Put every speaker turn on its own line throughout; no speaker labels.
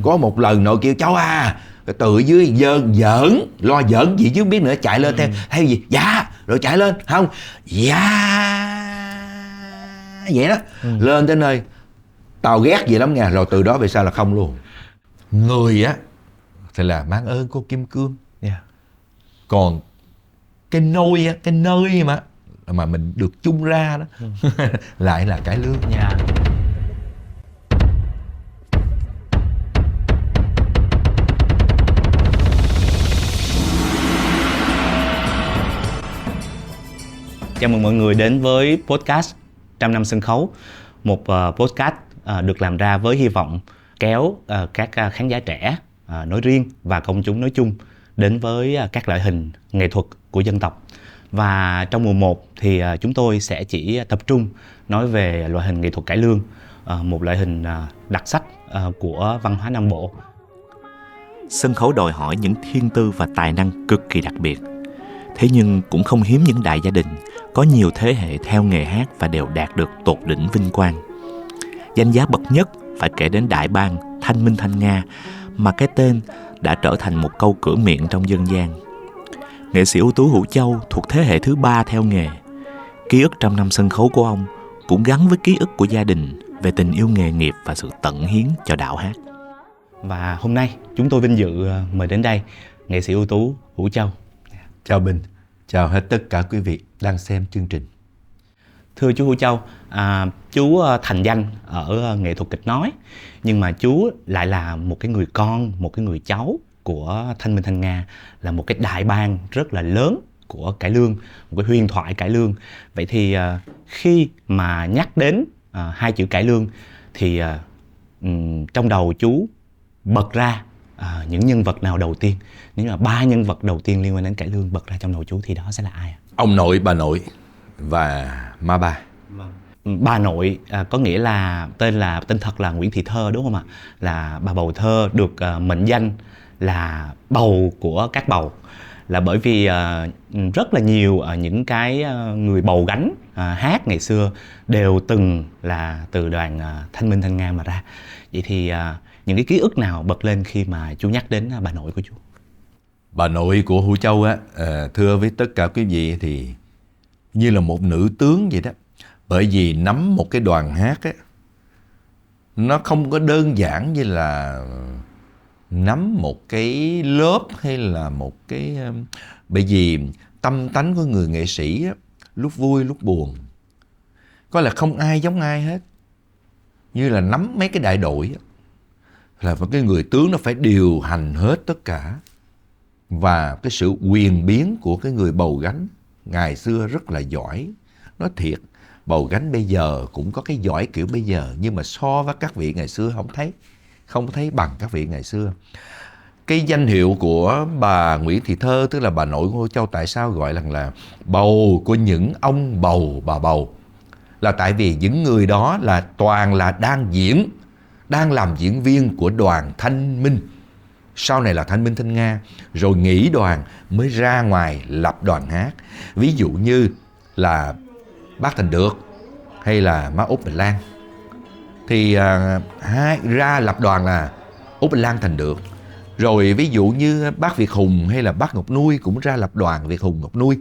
Có một lần nội kêu cháu từ dưới giỡn, lo giỡn gì chứ không biết nữa, chạy lên theo gì dạ, rồi chạy lên không dạ vậy đó. Lên tới nơi tao ghét gì lắm nha, rồi từ đó về sau là không luôn. Người á thì là mang ơn cô kim cương, còn cái nôi á, cái nơi mà mình được chung ra đó lại là cải lương.
Chào mừng mọi người đến với podcast Trăm Năm Sân Khấu, một podcast được làm ra với hy vọng kéo các khán giả trẻ nói riêng và công chúng nói chung đến với các loại hình nghệ thuật của dân tộc. Và trong mùa 1 thì chúng tôi sẽ chỉ tập trung nói về loại hình nghệ thuật cải lương, một loại hình đặc sắc của văn hóa Nam Bộ.
Sân khấu đòi hỏi những thiên tư và tài năng cực kỳ đặc biệt. Thế nhưng cũng không hiếm những đại gia đình có nhiều thế hệ theo nghề hát và đều đạt được tột đỉnh vinh quang. Danh giá bậc nhất phải kể đến đại bang Thanh Minh Thanh Nga, mà cái tên đã trở thành một câu cửa miệng trong dân gian. Nghệ sĩ ưu tú Hữu Châu thuộc thế hệ thứ 3 theo nghề. Ký ức trăm năm sân khấu của ông cũng gắn với ký ức của gia đình về tình yêu nghề nghiệp và sự tận hiến cho đạo hát.
Và hôm nay chúng tôi vinh dự mời đến đây nghệ sĩ ưu tú Hữu Châu.
Chào Bình, chào hết tất cả quý vị đang xem chương trình.
Thưa chú Hữu Châu, chú thành danh ở nghệ thuật kịch nói, nhưng mà chú lại là một cái người con, một cái người cháu của Thanh Minh Thanh Nga, là một cái đại bang rất là lớn của cải lương, một cái huyền thoại cải lương. Vậy thì khi mà nhắc đến hai chữ cải lương thì trong đầu chú bật ra những nhân vật nào đầu tiên? Nếu là 3 nhân vật đầu tiên liên quan đến cải lương bật ra trong đầu chú thì đó sẽ là ai?
Ông nội, bà nội và ma ba.
Bà nội có nghĩa là tên thật là Nguyễn Thị Thơ, đúng không ạ? Là bà bầu Thơ, được mệnh danh là bầu của các bầu, là bởi vì rất là nhiều những cái người bầu gánh hát ngày xưa đều từng là từ đoàn Thanh Minh Thanh Nga mà ra. Vậy thì những cái ký ức nào bật lên khi mà chú nhắc đến bà nội của chú?
Bà nội của Hữu Châu thưa với tất cả quý vị thì như là một nữ tướng vậy đó. Bởi vì nắm một cái đoàn hát nó không có đơn giản như là nắm một cái lớp hay là một cái... Bởi vì tâm tánh của người nghệ sĩ lúc vui lúc buồn, có là không ai giống ai hết. Như là nắm mấy cái đại đội là một cái người tướng nó phải điều hành hết tất cả. Và cái sự quyền biến của cái người bầu gánh ngày xưa rất là giỏi. Nói thiệt, bầu gánh bây giờ cũng có cái giỏi kiểu bây giờ, nhưng mà so với các vị ngày xưa không thấy bằng các vị ngày xưa. Cái danh hiệu của bà Nguyễn Thị Thơ, tức là bà nội của Hữu Châu, tại sao gọi là bầu của những ông bầu, bà bầu? Là tại vì những người đó là toàn là đang làm diễn viên của đoàn Thanh Minh, sau này là Thanh Minh Thanh Nga, rồi nghỉ đoàn mới ra ngoài lập đoàn hát. Ví dụ như là Bác Thành Được hay là má Út Bình Lan thì ra lập đoàn là Út Bình Lan Thành Được. Rồi ví dụ như bác Việt Hùng hay là bác Ngọc Nuôi cũng ra lập đoàn Việt Hùng Ngọc Nuôi.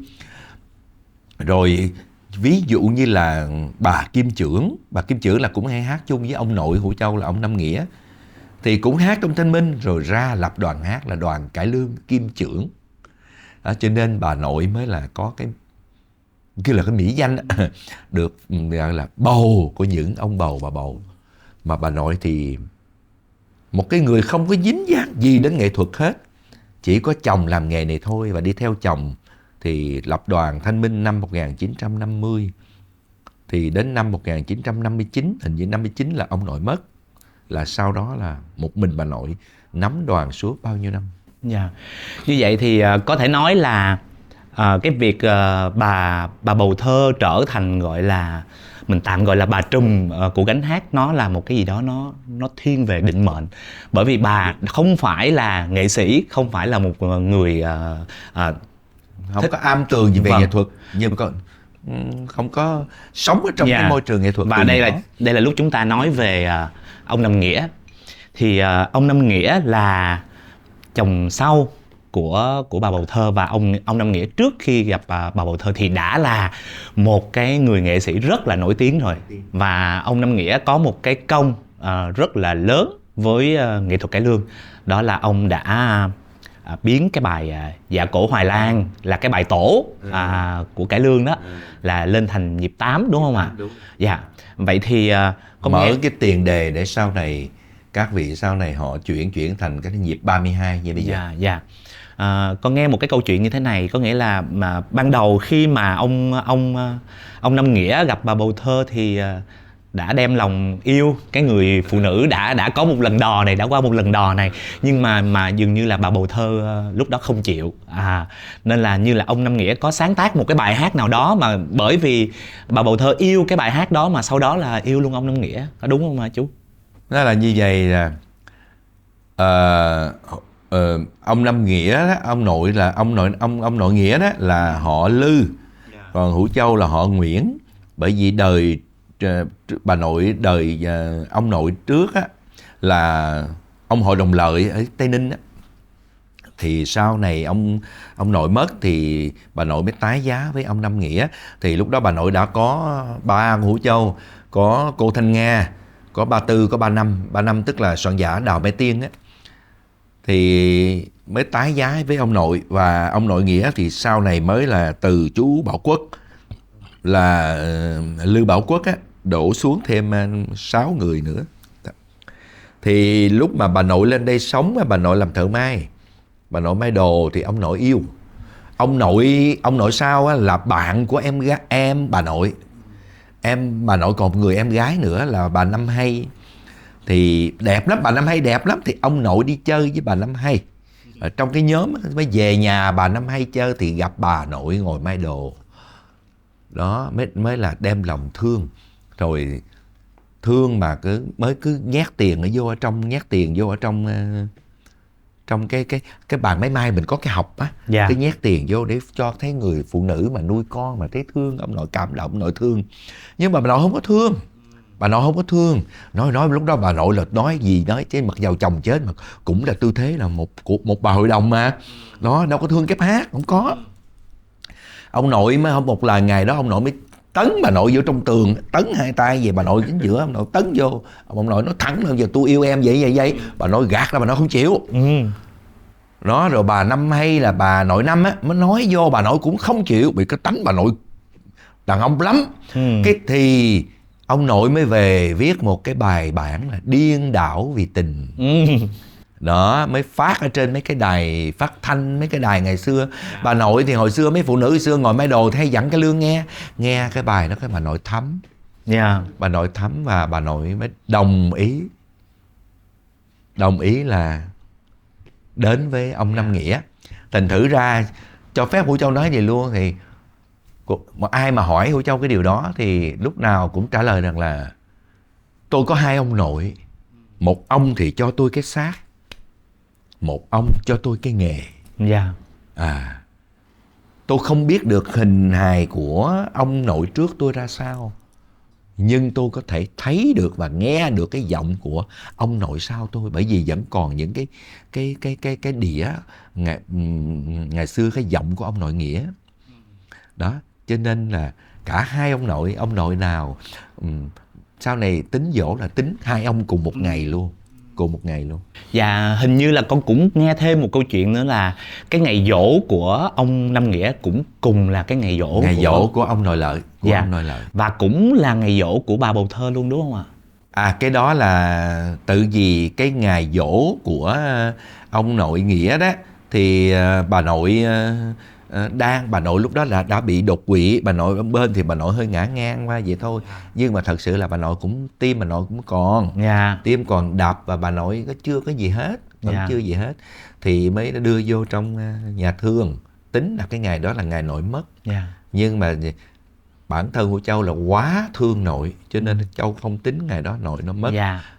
Rồi ví dụ như là bà Kim Chưởng là cũng hay hát chung với ông nội Hữu Châu là ông Năm Nghĩa, thì cũng hát trong Thanh Minh, rồi ra lập đoàn hát là đoàn cải lương Kim Chưởng. Cho nên bà nội mới là có cái là cái mỹ danh được gọi là bầu của những ông bầu, bà bầu. Mà bà nội thì một cái người không có dính dáng gì đến nghệ thuật hết, chỉ có chồng làm nghề này thôi, và đi theo chồng thì lập đoàn Thanh Minh năm 1950. Thì đến năm 1959, hình như 59 là ông nội mất, là sau đó là một mình bà nội nắm đoàn suốt bao nhiêu năm.
Dạ. Như vậy thì có thể nói là cái việc bà bầu Thơ trở thành gọi là, mình tạm gọi là bà trùm của gánh hát, nó là một cái gì đó nó thiên về định mệnh. Bởi vì bà không phải là nghệ sĩ, không phải là một người
không có am tường gì về nghệ thuật, nhưng mà không có sống ở trong cái môi trường nghệ thuật.
Và đây là lúc chúng ta nói về ông Năm Nghĩa. thì ông Năm Nghĩa là chồng sau của bà Bầu Thơ, và ông Năm Nghĩa trước khi gặp bà Bầu Thơ thì đã là một cái người nghệ sĩ rất là nổi tiếng rồi. Và ông Năm Nghĩa có một cái công rất là lớn với nghệ thuật cải lương, đó là ông đã biến cái bài Dạ Cổ Hoài Lan là cái bài tổ của cải lương đó là lên thành nhịp 8, đúng không ạ? Dạ. Vậy thì
mở cái tiền đề để sau này các vị sau này họ chuyển thành cái nhịp 32 như bây giờ.
Dạ. Con nghe một cái câu chuyện như thế này, có nghĩa là ban đầu khi mà ông Năm Nghĩa gặp bà Bầu Thơ thì đã đem lòng yêu cái người phụ nữ đã có một lần đò này, đã qua một lần đò này, nhưng mà dường như là bà Bầu Thơ lúc đó không chịu, nên là như là ông Năm Nghĩa có sáng tác một cái bài hát nào đó mà bởi vì bà Bầu Thơ yêu cái bài hát đó mà sau đó là yêu luôn ông Năm Nghĩa, có đúng không hả chú?
Nó là như vậy là ông Năm Nghĩa đó, ông nội Nghĩa đó là họ Lư, còn Hữu Châu là họ Nguyễn. Bởi vì đời bà nội đời ông nội trước á là ông Hội Đồng Lợi ở Tây Ninh á, thì sau này ông nội mất thì bà nội mới tái giá với ông Năm Nghĩa. Thì lúc đó bà nội đã có ba Hữu Châu, có cô Thanh Nga, có ba Tư, có ba Năm tức là soạn giả Đào Mai Tiên á, thì mới tái giá với ông nội. Và ông nội Nghĩa thì sau này mới là từ chú Bảo Quốc là Lư Bảo Quốc á đổ xuống thêm 6 người nữa. Thì lúc mà bà nội lên đây sống, bà nội làm thợ may, bà nội may đồ, thì ông nội yêu. Ông nội sau á là bạn của bà nội. Bà nội còn một người em gái nữa là bà Năm Hay. Thì đẹp lắm, bà Năm Hay đẹp lắm. Thì ông nội đi chơi với bà Năm Hay ở trong cái nhóm, mới về nhà bà Năm Hay chơi thì gặp bà nội ngồi may đồ. Đó mới là đem lòng thương. Rồi thương mà cứ nhét tiền ở trong cái bàn máy may mình có cái hộc á, cái nhét tiền vô để cho thấy người phụ nữ mà nuôi con mà thấy thương, ông nội cảm động, ông nội thương. Nhưng mà bà nội không có thương. Nói lúc đó bà nội là nói gì nói chứ, mặc dầu chồng chết mà cũng là tư thế là một bà hội đồng mà. Đó, đâu có thương kép hát, không có. Ông nội mới không một lần ngày đó ông nội mới tấn bà nội vô trong tường, tấn hai tay về bà nội chính giữa, ông nội tấn vô. Ông nội nói thẳng là giờ tôi yêu em vậy. Bà nội gạt ra, bà nội không chịu. Đó, rồi bà Năm Hay là bà nội Năm á mới nói vô, bà nội cũng không chịu, bị cái tánh bà nội đàn ông lắm. Cái thì ông nội mới về viết một cái bài bản là Điên Đảo Vì Tình. Đó, mới phát ở trên mấy cái đài phát thanh, mấy cái đài ngày xưa. Bà nội thì hồi xưa mấy phụ nữ hồi xưa ngồi may đồ hay dặn cái lương nghe cái bài đó, cái bà nội thấm. Bà nội thấm và bà nội mới đồng ý là đến với ông Năm Nghĩa. Thành thử ra cho phép Hữu Châu nói vậy luôn, thì ai mà hỏi Hữu Châu cái điều đó thì lúc nào cũng trả lời rằng là tôi có hai ông nội. Một ông thì cho tôi cái xác, một ông cho tôi cái nghề. Tôi không biết được hình hài của ông nội trước tôi ra sao, nhưng tôi có thể thấy được và nghe được cái giọng của ông nội sau tôi, bởi vì vẫn còn những cái đĩa ngày xưa, cái giọng của ông nội Nghĩa. Đó, cho nên là cả hai ông nội nào sau này tính giỗ là tính hai ông cùng một ngày luôn. Và
hình như là con cũng nghe thêm một câu chuyện nữa là cái ngày giỗ của ông Năm Nghĩa cũng cùng là cái ngày giỗ
của ông nội Lợi. Ông nội Lợi.
Và cũng là ngày giỗ của bà Bầu Thơ luôn, đúng không ạ?
Cái đó là tự vì cái ngày giỗ của ông nội Nghĩa đó, thì bà nội lúc đó là đã bị đột quỵ. Bà nội ở bên thì bà nội hơi ngã ngang qua vậy thôi, nhưng mà thật sự là bà nội cũng tim bà nội cũng còn tim còn đập, và bà nội chưa có gì hết, chưa gì hết, thì mới đưa vô trong nhà thương. Tính là cái ngày đó là ngày nội mất. Nhưng mà bản thân Hữu Châu là quá thương nội, cho nên Châu không tính ngày đó nội nó mất.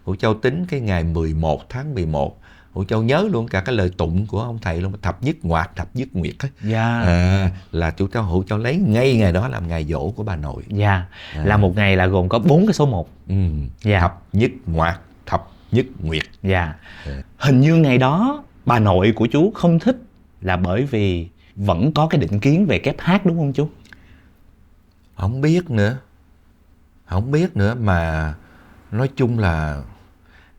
Hữu Châu tính cái ngày 11 tháng 11. Hữu Châu nhớ luôn cả cái lời tụng của ông thầy luôn, thập nhất ngoạc, thập nhất nguyệt ấy. Là Hữu Châu lấy ngay ngày đó làm ngày giỗ của bà nội.
Là một ngày là gồm có 4 cái số 1.
Thập nhất ngoạc, thập Nhất Nguyệt.
Dạ. Hình như ngày đó bà nội của chú không thích là bởi vì vẫn có cái định kiến về kép hát, đúng không chú?
Không biết nữa mà nói chung là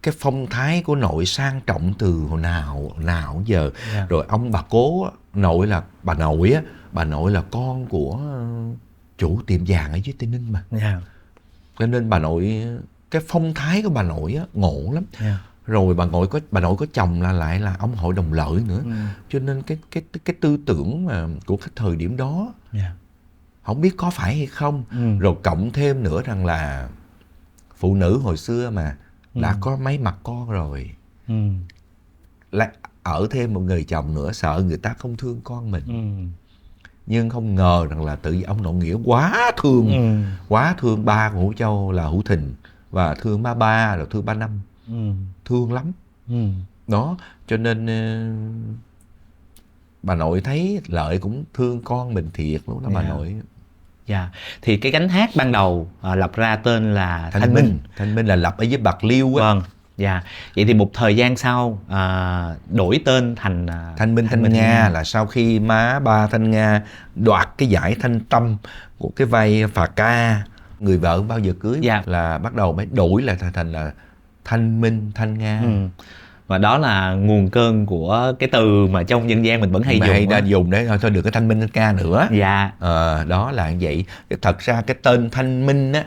cái phong thái của nội sang trọng từ hồi nào giờ. Rồi ông bà cố nội là bà nội là con của chủ tiệm vàng ở dưới Tây Ninh mà. Cho nên bà nội, cái phong thái của bà nội á, ngộ lắm. Rồi bà nội có chồng lại là ông hội đồng lợi nữa. Cho nên cái tư tưởng mà của cái thời điểm đó không biết có phải hay không. Rồi cộng thêm nữa rằng là phụ nữ hồi xưa mà đã có mấy mặt con rồi, lại ở thêm một người chồng nữa, sợ người ta không thương con mình. Nhưng không ngờ rằng là tự ông nội Nghĩa quá thương ba của Hữu Châu là Hữu Thình, và thương má ba rồi thương ba Năm, thương lắm. Đó, cho nên bà nội thấy Lợi cũng thương con mình thiệt luôn đó. Bà nội.
Thì cái gánh hát ban đầu lập ra tên là Thanh Minh.
Thanh Minh là lập ở dưới Bạc Liêu á.
Vậy thì một thời gian sau đổi tên thành
Thanh Minh Thanh Nga là sau khi má ba Thanh Nga đoạt cái giải Thanh Tâm của cái vai Phà Ca, người vợ bao giờ cưới, là bắt đầu mới đổi lại thành là Thanh Minh Thanh Nga.
Và đó là nguồn cơn của cái từ mà trong dân gian mình vẫn hay
dùng đấy thôi, được cái Thanh Minh Thanh Nga nữa. Đó là như vậy. Thật ra cái tên Thanh Minh á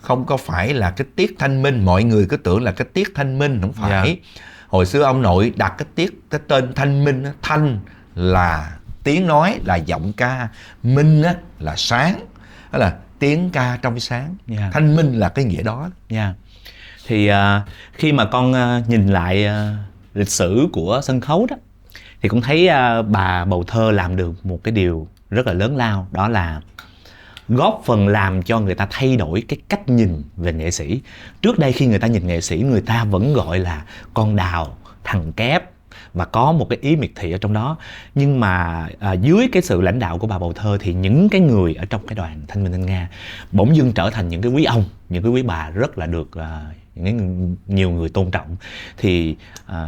không có phải là cái tiết thanh minh, mọi người cứ tưởng là cái tiết thanh minh, không phải. Hồi xưa ông nội đặt cái tên Thanh Minh á, thanh là tiếng nói, là giọng ca, minh á là sáng, đó là tiếng ca trong sáng. Thanh minh là cái nghĩa đó.
Thì khi mà con nhìn lại lịch sử của sân khấu đó, thì cũng thấy bà Bầu Thơ làm được một cái điều rất là lớn lao, đó là góp phần làm cho người ta thay đổi cái cách nhìn về nghệ sĩ. Trước đây khi người ta nhìn nghệ sĩ, người ta vẫn gọi là con đào, thằng kép, và có một cái ý miệt thị ở trong đó. Nhưng mà dưới cái sự lãnh đạo của bà Bầu Thơ thì những cái người ở trong cái đoàn Thanh Minh Thanh Nga bỗng dưng trở thành những cái quý ông, những cái quý bà rất là được nhiều người tôn trọng. Thì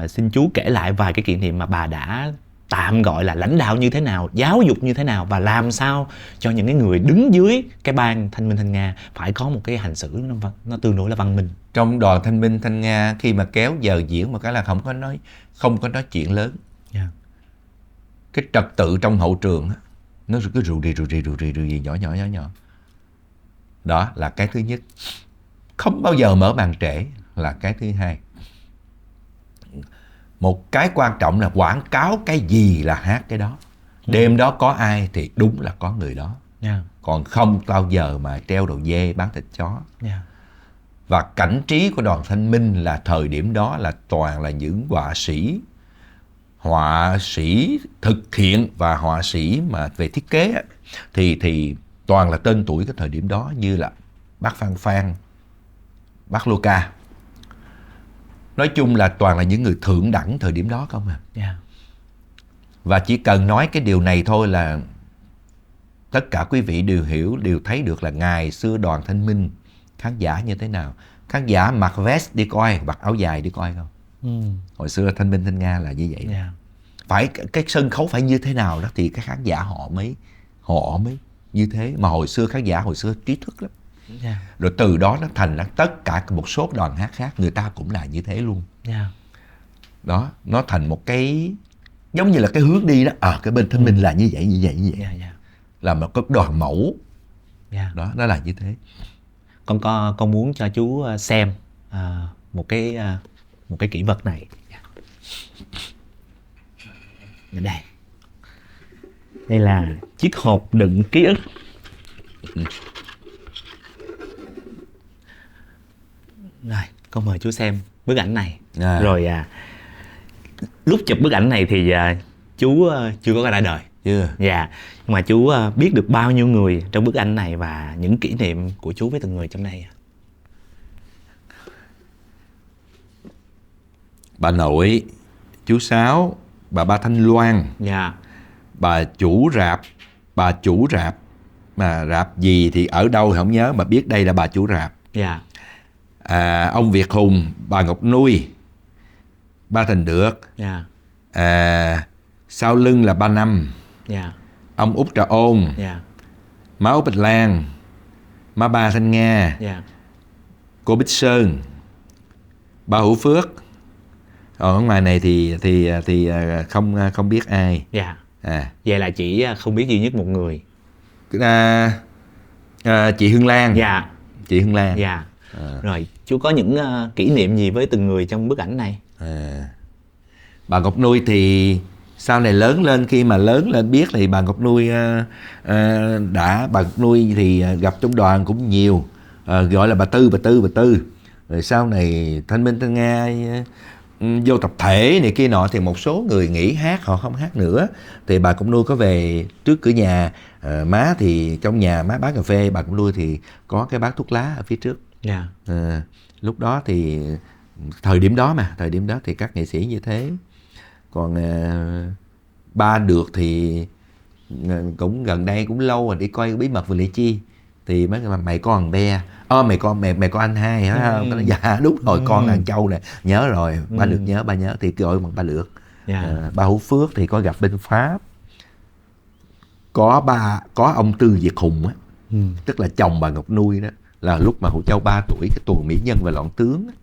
xin chú kể lại vài cái kỷ niệm mà bà đã tạm gọi là lãnh đạo như thế nào, giáo dục như thế nào, và làm sao cho những cái người đứng dưới cái ban Thanh Minh Thanh Nga phải có một cái hành xử nó tương đối là văn minh.
Trong đoàn Thanh Minh Thanh Nga khi mà kéo giờ diễn một cái là không có nói chuyện lớn. Cái trật tự trong hậu trường á, nó cứ rù rì nhỏ. Đó là cái thứ nhất. Không bao giờ mở màn trễ là cái thứ hai. Một cái quan trọng là quảng cáo cái gì là hát cái đó. Đêm đó có ai thì đúng là có người đó. Còn không bao giờ mà treo đầu dê bán thịt chó. Và cảnh trí của đoàn Thanh Minh là thời điểm đó là toàn là những họa sĩ thực hiện và họa sĩ mà về thiết kế thì toàn là tên tuổi cái thời điểm đó, như là bác Phan, bác Luca. Nói chung là toàn là những người thượng đẳng thời điểm đó không à. Và chỉ cần nói cái điều này thôi là tất cả quý vị đều hiểu, đều thấy được là ngày xưa đoàn Thanh Minh khán giả như thế nào. Khán giả mặc vest đi coi, mặc áo dài đi coi không? Hồi xưa Thanh Minh Thanh Nga là như vậy. Phải cái sân khấu phải như thế nào đó thì các khán giả họ mới như thế. Mà hồi xưa khán giả trí thức lắm. Rồi từ đó nó thành ra tất cả một số đoàn hát khác người ta cũng là như thế luôn. Đó, nó thành một cái giống như là cái hướng đi đó. Cái bên Thanh Minh là như vậy. Là một cái đoàn mẫu. Đó, nó là như thế.
Con muốn cho chú xem một cái kỷ vật này. Ở đây. Đây là chiếc hộp đựng ký ức. Rồi, con mời chú xem bức ảnh này. Rồi lúc chụp bức ảnh này thì chú chưa có ra đời.
Chưa.
Nhưng mà chú biết được bao nhiêu người trong bức ảnh này và những kỷ niệm của chú với từng người trong đây?
Bà nội, chú Sáu, bà Ba Thanh Loan, bà chủ rạp, mà rạp gì thì ở đâu thì không nhớ, mà biết đây là bà chủ rạp. Ông Việt Hùng, bà Ngọc Nuôi, ba Thành Được.
Dạ.
Sau lưng là ba Năm,
Dạ.
ông Út Trà Ôn,
Dạ.
má Út Bạch Lan, má ba Thanh Nga,
Dạ.
cô Bích Sơn, ba Hữu Phước. Ở ngoài này thì không biết ai.
Dạ. Vậy là chỉ không biết duy nhất một người.
Chị Hương Lan.
Dạ.
Chị Hương Lan.
Dạ. Rồi chú có những kỷ niệm gì với từng người trong bức ảnh này?
Bà Ngọc Nuôi thì sau này lớn lên, khi mà lớn lên biết thì bà Ngọc Nuôi bà Ngọc Nuôi thì gặp trong đoàn cũng nhiều, gọi là bà Tư. Rồi sau này Thanh Minh Thanh Nga vô tập thể này kia nọ thì một số người nghỉ hát, họ không hát nữa, thì bà Ngọc Nuôi có về trước cửa nhà. Má thì trong nhà má bán cà phê, bà Ngọc Nuôi thì có cái bát thuốc lá ở phía trước.
Dạ.
Lúc đó thì thời điểm đó thì các nghệ sĩ như thế. Còn ba Được thì cũng gần đây cũng lâu rồi đi coi Bí Mật Vườn Lệ Chi, thì mấy cái mày có thằng Be, mày có anh Hai hả không? Dạ đúng rồi, con là thằng Châu nè, nhớ rồi. Ba Được nhớ, ba nhớ thì gọi bằng ba Được. Ba Hữu Phước thì có gặp bên Pháp, có ông Tư Việt Hùng á, tức là chồng bà Ngọc Nuôi đó, là lúc mà Hữu Châu 3 tuổi, cái tuồng Mỹ Nhân và Loạn Tướng á,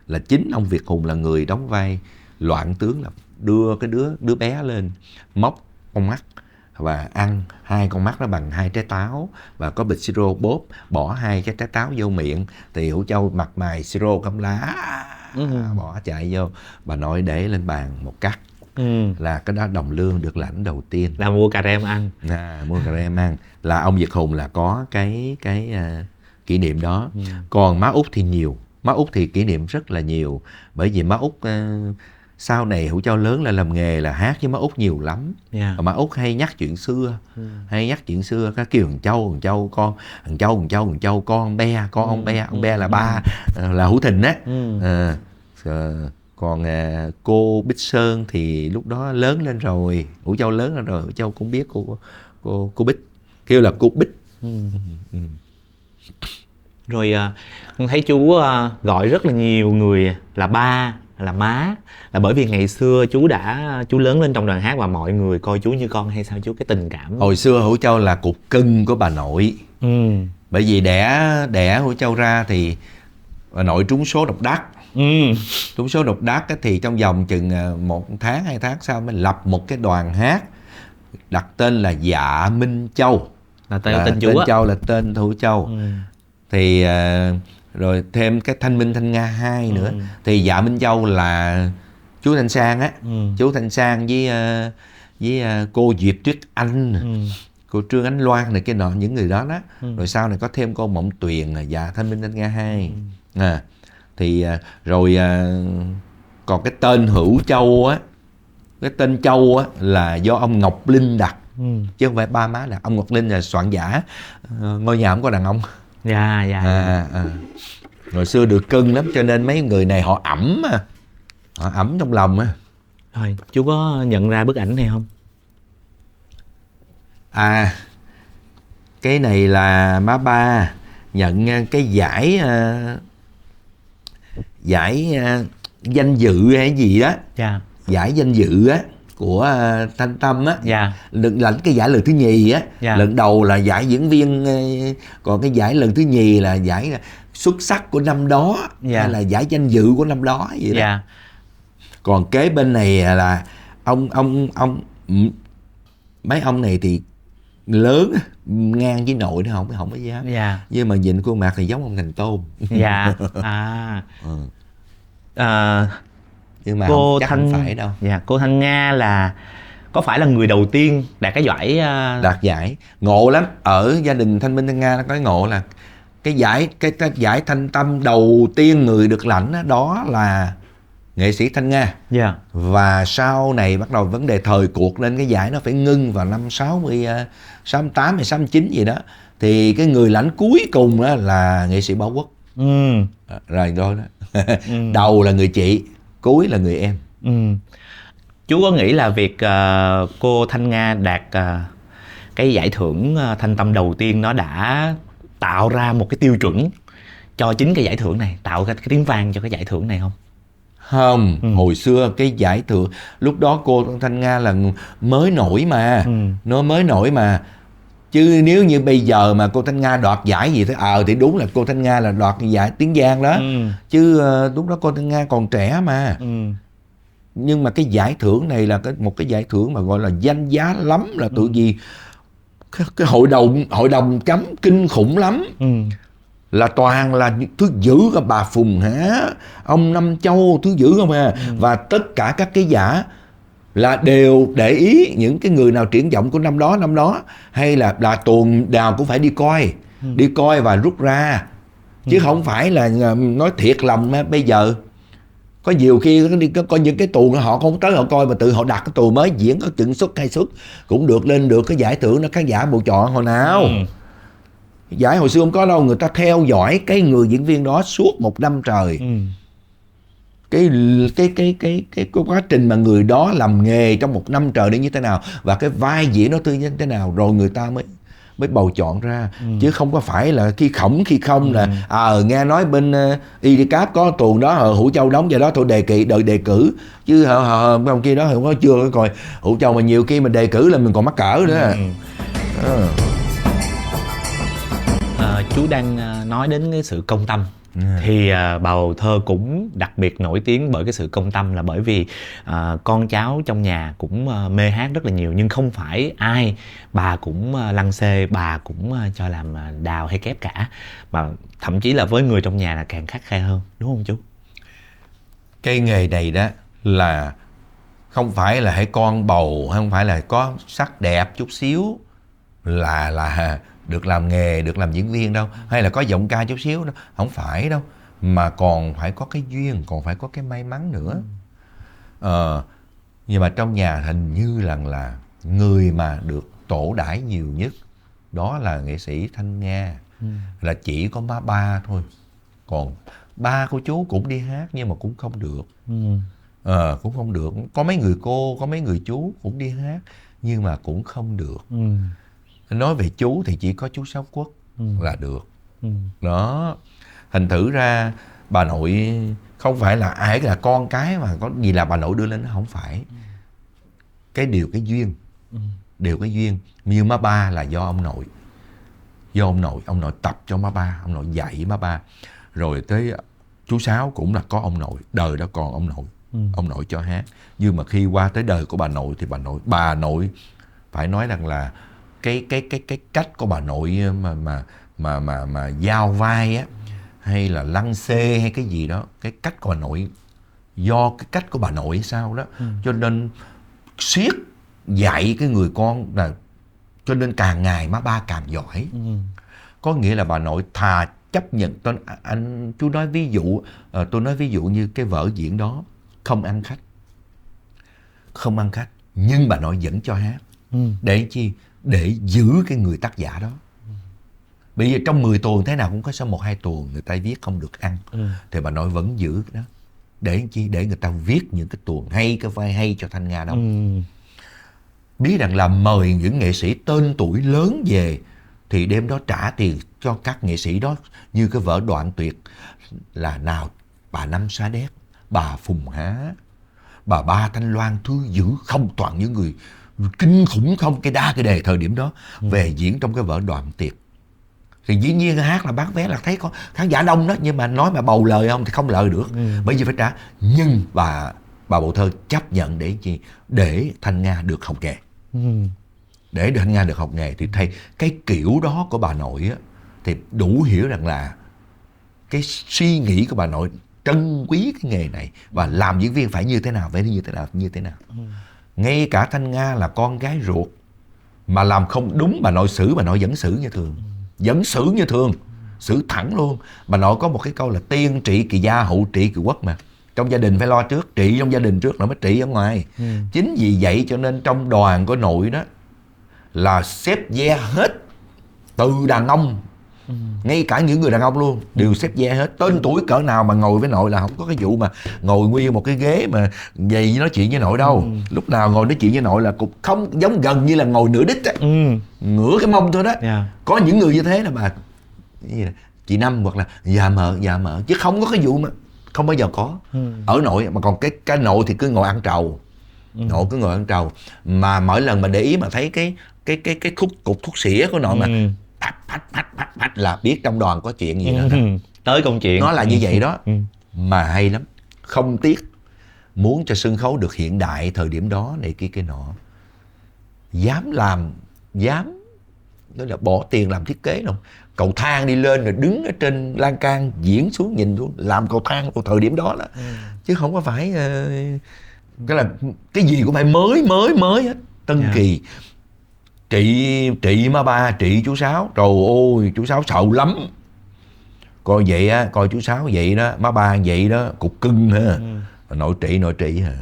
là chính ông Việt Hùng là người đóng vai Loạn Tướng, là đưa cái đứa bé lên, móc con mắt và ăn hai con mắt nó bằng 2 trái táo, và có bịch siro bóp, bỏ 2 cái trái táo vô miệng, thì Hữu Châu mặt mày siro cắm lá, bỏ chạy vô. Bà nội để lên bàn một cắt, là cái đó đồng lương được lãnh đầu tiên,
là mua cà rem ăn.
Mua cà rem ăn. Là ông Việt Hùng là có cái kỷ niệm đó. Còn má Út thì nhiều, má Út thì kỷ niệm rất là nhiều, bởi vì má Út sau này Hữu Châu lớn lên làm nghề là hát với má Út nhiều lắm. Má Út hay nhắc chuyện xưa, cái kêu thằng Châu con, thằng Châu con Be, con ông Be là ba, là Hữu Thình á. Còn cô Bích Sơn thì lúc đó lớn lên rồi, Hữu Châu lớn lên rồi, Hữu Châu cũng biết cô Bích, kêu là cô Bích.
Rồi con thấy chú gọi rất là nhiều người là ba, là má, là bởi vì ngày xưa chú lớn lên trong đoàn hát và mọi người coi chú như con hay sao chú? Cái tình cảm
hồi xưa Hữu Châu là cục cưng của bà nội. Bởi vì đẻ Hữu Châu ra thì bà nội trúng số độc đắc. Trúng số độc đắc thì trong vòng chừng 1 tháng 2 tháng sau mới lập một cái đoàn hát đặt tên là Dạ Minh Châu,
là tên chú
tên
á.
Châu là tên Hữu Châu. Thì rồi thêm cái Thanh Minh Thanh Nga 2 nữa. Thì Dạ Minh Châu là chú Thanh Sang á, chú Thanh Sang với cô Diệp Tuyết Anh, cô Trương Ánh Loan này kia nọ, những người đó đó. Rồi sau này có thêm cô Mộng Tuyền là Dạ Thanh Minh Thanh Nga 2. Thì rồi còn cái tên Hữu Châu á, cái tên Châu á là do ông Ngọc Linh đặt, chứ không phải ba má đặt. Ông Ngọc Linh là soạn giả Ngôi Nhà Không Có Đàn Ông. Hồi xưa được cưng lắm, cho nên mấy người này họ ẩm trong lòng á.
Rồi chú có nhận ra bức ảnh này không?
Cái này là má ba nhận cái giải danh dự hay gì đó. Giải danh dự á của Thanh Tâm á. Lãnh cái giải lần thứ nhì á. Lần đầu là giải diễn viên, còn cái giải lần thứ nhì là giải xuất sắc của năm đó, hay là giải danh dự của năm đó vậy đó. Còn kế bên này là ông mấy ông này thì lớn ngang với nội nó không có dám. Nhưng mà nhìn khuôn mặt thì giống ông Thành Tôn. Nhưng mà
cô
chắc không phải đâu.
Cô Thanh Nga là có phải là người đầu tiên đạt cái giải
đạt giải ngộ lắm. Ở gia đình Thanh Minh Thanh Nga nó có cái ngộ là cái giải Thanh Tâm đầu tiên người được lãnh đó là nghệ sĩ Thanh Nga. Và sau này bắt đầu vấn đề thời cuộc nên cái giải nó phải ngưng vào năm 68 hay 69 gì đó. Thì cái người lãnh cuối cùng đó là nghệ sĩ Bảo Quốc. Rồi đó. Đầu là người chị, cuối là người em.
Chú có nghĩ là việc cô Thanh Nga đạt cái giải thưởng Thanh Tâm đầu tiên nó đã tạo ra một cái tiêu chuẩn cho chính cái giải thưởng này, tạo cái tiếng vang cho cái giải thưởng này không?
Không, hồi xưa cái giải thưởng lúc đó cô Thanh Nga là mới nổi mà, nó mới nổi mà. Chứ nếu như bây giờ mà cô Thanh Nga đoạt giải gì thì đúng là cô Thanh Nga là đoạt giải tiếng Giang đó. Chứ lúc đó cô Thanh Nga còn trẻ mà. Nhưng mà cái giải thưởng này là một cái giải thưởng mà gọi là danh giá lắm, là tự vì cái hội đồng chấm kinh khủng lắm. Là toàn là thứ dữ của bà Phùng Hả, ông Năm Châu, thứ dữ không à. Và tất cả các cái giả là đều để ý những cái người nào triển vọng của năm đó, hay là tuần nào cũng phải đi coi và rút ra. Chứ không phải là nói thiệt lòng mà bây giờ có nhiều khi có những cái tuồng họ không tới họ coi, mà tự họ đặt cái tuồng mới diễn có chừng suất 2 suất cũng được lên được cái giải thưởng đó, khán giả bầu chọn hồi nào. Giải hồi xưa không có đâu, người ta theo dõi cái người diễn viên đó suốt 1 năm trời. Cái quá trình mà người đó làm nghề trong 1 năm trời đến như thế nào, và cái vai diễn nó như thế nào, rồi người ta mới bầu chọn ra. Chứ không có phải là khi không là nghe nói bên IDCAP có tuồng đó Hữu Châu đóng vào đó thôi đề cử. Chứ ông kia đó không có chưa coi Hữu Châu, mà nhiều khi mình đề cử là mình còn mắc cỡ nữa.
Chú đang nói đến cái sự công tâm. Thì bà Bầu Thơ cũng đặc biệt nổi tiếng bởi cái sự công tâm, là bởi vì con cháu trong nhà cũng mê hát rất là nhiều, nhưng không phải ai bà cũng lăng xê, bà cũng cho làm đào hay kép cả, mà thậm chí là với người trong nhà là càng khắt khe hơn, đúng không chú?
Cái nghề này đó là không phải là hãy con bầu, không phải là có sắc đẹp chút xíu là được làm nghề, được làm diễn viên đâu, hay là có giọng ca chút xíu đâu, không phải đâu, mà còn phải có cái duyên, còn phải có cái may mắn nữa. Nhưng mà trong nhà hình như là người mà được tổ đãi nhiều nhất đó là nghệ sĩ Thanh Nga, là chỉ có má ba thôi. Còn ba cô chú cũng đi hát nhưng mà cũng không được. Cũng không được. Có mấy người cô, có mấy người chú cũng đi hát nhưng mà cũng không được. Nói về chú thì chỉ có chú Sáu Quốc là được. Đó. Thành thử ra bà nội không phải là ai là con cái mà có gì là bà nội đưa lên, nó không phải. Cái duyên. Điều cái duyên. Như má ba là do ông nội. Ông nội tập cho má ba, ông nội dạy má ba. Rồi tới chú Sáu cũng là có ông nội, đời đó còn ông nội. Ông nội cho hát. Nhưng mà khi qua tới đời của bà nội thì bà nội phải nói rằng là cái cách của bà nội mà giao vai á, hay là lăng xê hay cái gì đó, cái cách của bà nội, do cái cách của bà nội sao đó, cho nên siết dạy cái người con là, cho nên càng ngày má ba càng giỏi. Có nghĩa là bà nội thà chấp nhận. Chú nói ví dụ, tôi nói ví dụ như cái vở diễn đó không ăn khách, nhưng bà nội vẫn cho hát. Để chi? Để giữ cái người tác giả đó. Bây giờ trong 10 tuồng thế nào cũng có số 1-2 tuồng người ta viết không được ăn, thì bà nội vẫn giữ cái đó. Để chi? Để người ta viết những cái tuồng hay, cái vai hay cho Thanh Nga đâu. Biết rằng là mời những nghệ sĩ tên tuổi lớn về thì đêm đó trả tiền cho các nghệ sĩ đó. Như cái vở Đoạn Tuyệt là nào bà Năm Sa Đéc, bà Phùng Há, bà Ba Thanh Loan, thứ dữ không, toàn những người kinh khủng không. Cái đa cái đề thời điểm đó về diễn trong cái vở Đoạn Tuyệt thì dĩ nhiên hát là bán vé là thấy có khán giả đông đó, nhưng mà nói mà bầu lời không thì không lời được, bởi vì phải trả. Nhưng bà Bầu Thơ chấp nhận để chi? Để Thanh Nga được học nghề. Để Thanh Nga được học nghề thì thấy cái kiểu đó của bà nội á, thì đủ hiểu rằng là cái suy nghĩ của bà nội trân quý cái nghề này, và làm diễn viên phải như thế nào, như thế nào. Ngay cả Thanh Nga là con gái ruột mà làm không đúng, bà nội vẫn xử như thường, xử thẳng luôn. Bà nội có một cái câu là tiên trị kỳ gia, hậu trị kỳ quốc mà. Trong gia đình phải lo trước, trị trong gia đình trước rồi mới trị ở ngoài. Chính vì vậy cho nên trong đoàn của nội đó là xếp ve hết, từ đàn ông, ngay cả những người đàn ông luôn đều xếp ve hết. Tên tuổi cỡ nào mà ngồi với nội là không có cái vụ mà ngồi nguyên một cái ghế mà vậy nói chuyện với nội đâu. Lúc nào ngồi nói chuyện với nội là cũng không, giống gần như là ngồi nửa đít á, ngửa cái mông thôi đó. Có những người như thế là bà chị Năm, hoặc là dạ mợ, chứ không có cái vụ mà không bao giờ có. Ở nội mà còn cái nội thì cứ ngồi ăn trầu. Nội cứ ngồi ăn trầu, mà mỗi lần mà để ý mà thấy cái cục thuốc xỉa của nội mà phách là biết trong đoàn có chuyện gì đó.
Tới công chuyện.
Nó là như vậy đó. Mà hay lắm, không tiếc muốn cho sân khấu được hiện đại thời điểm đó này kia cái nọ. Dám đó là bỏ tiền làm thiết kế đâu. Cầu thang đi lên rồi đứng ở trên lan can diễn xuống nhìn luôn, làm cầu thang của thời điểm đó đó. Chứ không có phải cái là cái gì cũng phải mới hết. Tân kỳ. Trị má Ba, trị chú Sáu, trời ơi chú Sáu sợ lắm. Coi vậy á, coi chú Sáu vậy đó, má Ba vậy đó, cục cưng ha. Nội trị hả.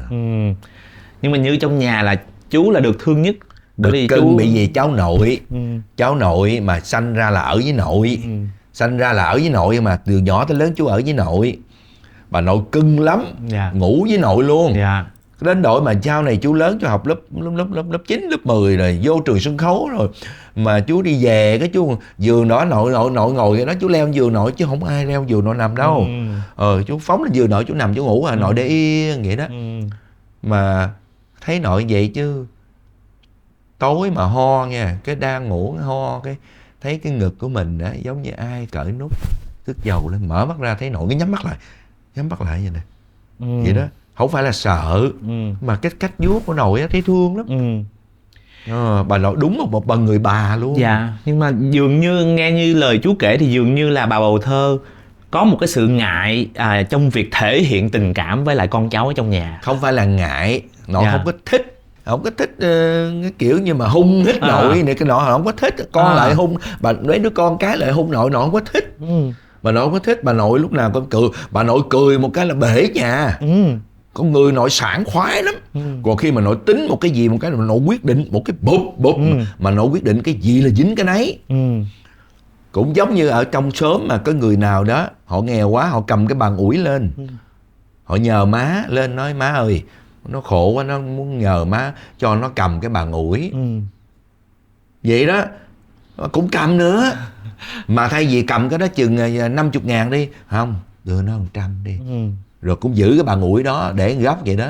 Nhưng mà như trong nhà là chú là được thương nhất.
Được cưng bị gì cháu nội. Cháu nội mà sanh ra là ở với nội. Sanh ra là ở với nội, mà từ nhỏ tới lớn chú ở với nội. Bà nội cưng lắm. Ngủ với nội luôn. Đến đội mà sau này chú lớn, chú học lớp 9, lớp 10 rồi, vô trường sân khấu rồi. Mà chú đi về cái chú giường đó nội ngồi đó, chú leo giường nội chứ không ai leo giường nội nằm đâu. Chú phóng lên giường nội chú nằm chú ngủ nội để yên vậy đó. Mà thấy nội vậy chứ tối mà ho nha, cái đang ngủ ho cái thấy cái ngực của mình á giống như ai cởi nút tức dầu lên, mở mắt ra thấy nội cái nhắm mắt lại vậy nè. Vậy đó, không phải là sợ mà cái cách vuốt của nội á thấy thương lắm. Bà nội đúng một bà người bà luôn.
Dạ, nhưng mà dường như nghe như lời chú kể thì dường như là bà bầu thơ có một cái sự ngại trong việc thể hiện tình cảm với lại con cháu ở trong nhà.
Không phải là ngại, nội không có thích. Không có thích cái kiểu như mà hung hít nội này cái nọ, không có thích. Con lại hung, bà mấy đứa con cái lại hung nội không có thích. Bà nội không có thích, bà nội lúc nào cũng cười. Bà nội cười một cái là bể nhà. Con người nội sảng khoái lắm. Còn khi mà nội tính một cái gì, một cái mà nội quyết định một cái bụp mà nội quyết định cái gì là dính cái nấy. Cũng giống như ở trong xóm mà có người nào đó họ nghèo quá, họ cầm cái bàn ủi lên, họ nhờ má lên nói má ơi nó khổ quá, nó muốn nhờ má cho nó cầm cái bàn ủi. Vậy đó cũng cầm nữa. Mà thay vì cầm cái đó chừng 50.000 đi, không, đưa nó 100 đi. Rồi cũng giữ cái bàn ủi đó để gấp vậy đó.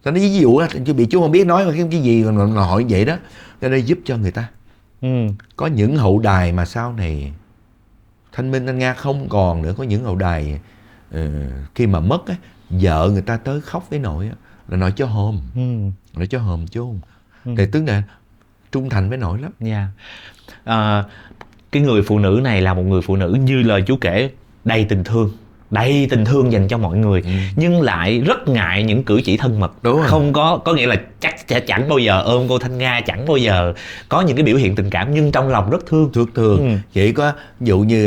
Tao nói ví dụ á, chứ bị chú không biết nói cái gì còn hỏi vậy đó. Cho nên giúp cho người ta. Có những hậu đài mà sau này Thanh Minh Thanh Nga không còn nữa. Có những hậu đài khi mà mất á, vợ người ta tới khóc với nội á, là nội cho hòm. Nội cho hòm chôn. Thì tức là trung thành với nội lắm.
Cái người phụ nữ này là một người phụ nữ như lời chú kể đầy tình thương dành cho mọi người, nhưng lại rất ngại những cử chỉ thân mật. Không có nghĩa là chắc chẳng bao giờ ôm cô Thanh Nga, chẳng bao giờ có những cái biểu hiện tình cảm, nhưng trong lòng rất thương.
Chỉ có ví dụ như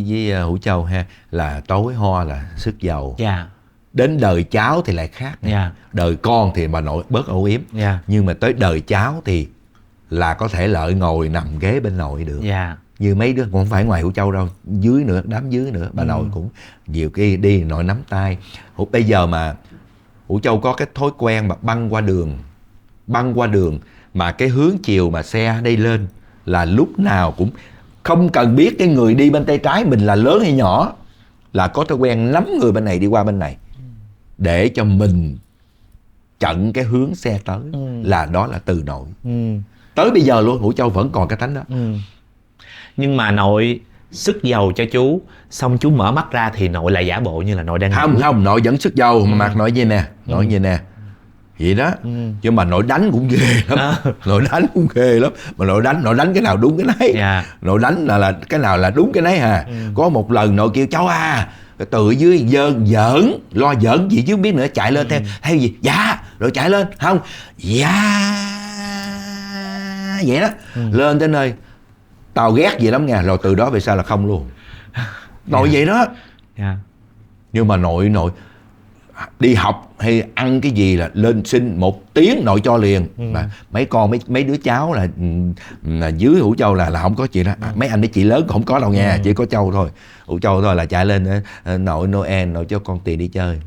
với Hữu Châu ha, là tối ho là sức dầu. Đến đời cháu thì lại khác. Đời con thì bà nội bớt âu yếm. Nhưng mà tới đời cháu thì là có thể lợi ngồi nằm ghế bên nội được. Như mấy đứa, không phải ngoài Hữu Châu đâu, dưới nữa, đám dưới nữa, bà nội cũng nhiều khi đi nội nắm tay. Bây giờ mà Hữu Châu có cái thói quen mà băng qua đường mà cái hướng chiều mà xe đi lên là lúc nào cũng không cần biết cái người đi bên tay trái mình là lớn hay nhỏ, là có thói quen nắm người bên này đi qua bên này để cho mình chặn cái hướng xe tới. Là đó là từ nội. Tới bây giờ luôn Hữu Châu vẫn còn cái tánh đó.
Nhưng mà nội sức dầu cho chú, xong chú mở mắt ra thì nội lại giả bộ như là nội đang
không, nội vẫn sức dầu mà mặt nội vậy nè, nội vậy nè vậy đó. Chứ mà nội đánh cũng ghê lắm. Nội đánh cũng ghê lắm. Mà nội đánh cái nào đúng cái nấy. Nội đánh là cái nào là đúng cái nấy hà. Có một lần nội kêu cháu từ dưới giỡn, lo giỡn gì chứ không biết nữa, chạy lên theo gì dạ, rồi chạy lên không dạ vậy đó. Lên tới nơi tao ghét gì lắm nha, rồi từ đó về sau là không luôn. Nội vậy đó. Nhưng mà nội đi học hay ăn cái gì là lên xin 1 tiếng nội cho liền. Mà mấy đứa cháu là dưới Hữu Châu là không có chuyện đó. Mấy anh với chị lớn không có đâu nha, chỉ có Châu thôi. Hữu Châu thôi là chạy lên nội Noel nội cho con tiền đi chơi.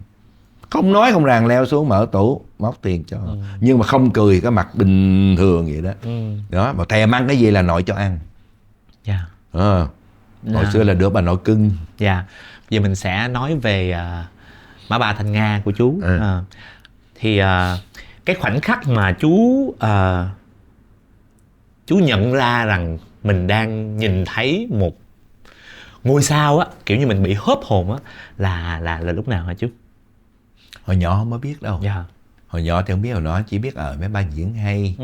Không nói không rằng leo xuống mở tủ móc tiền cho. Nhưng mà không cười, cái mặt bình thường vậy đó. Đó, mà thèm ăn cái gì là nội cho ăn.
Dạ.
Hồi xưa là được bà nội cưng.
Dạ. Giờ mình sẽ nói về má ba Thanh Nga của chú. Thì cái khoảnh khắc mà chú nhận ra rằng mình đang nhìn thấy một ngôi sao á, kiểu như mình bị hớp hồn á, là lúc nào hả chú?
Hồi nhỏ không có biết đâu.
Dạ.
Hồi nhỏ thì không biết, hồi đó chỉ biết mấy ba diễn hay.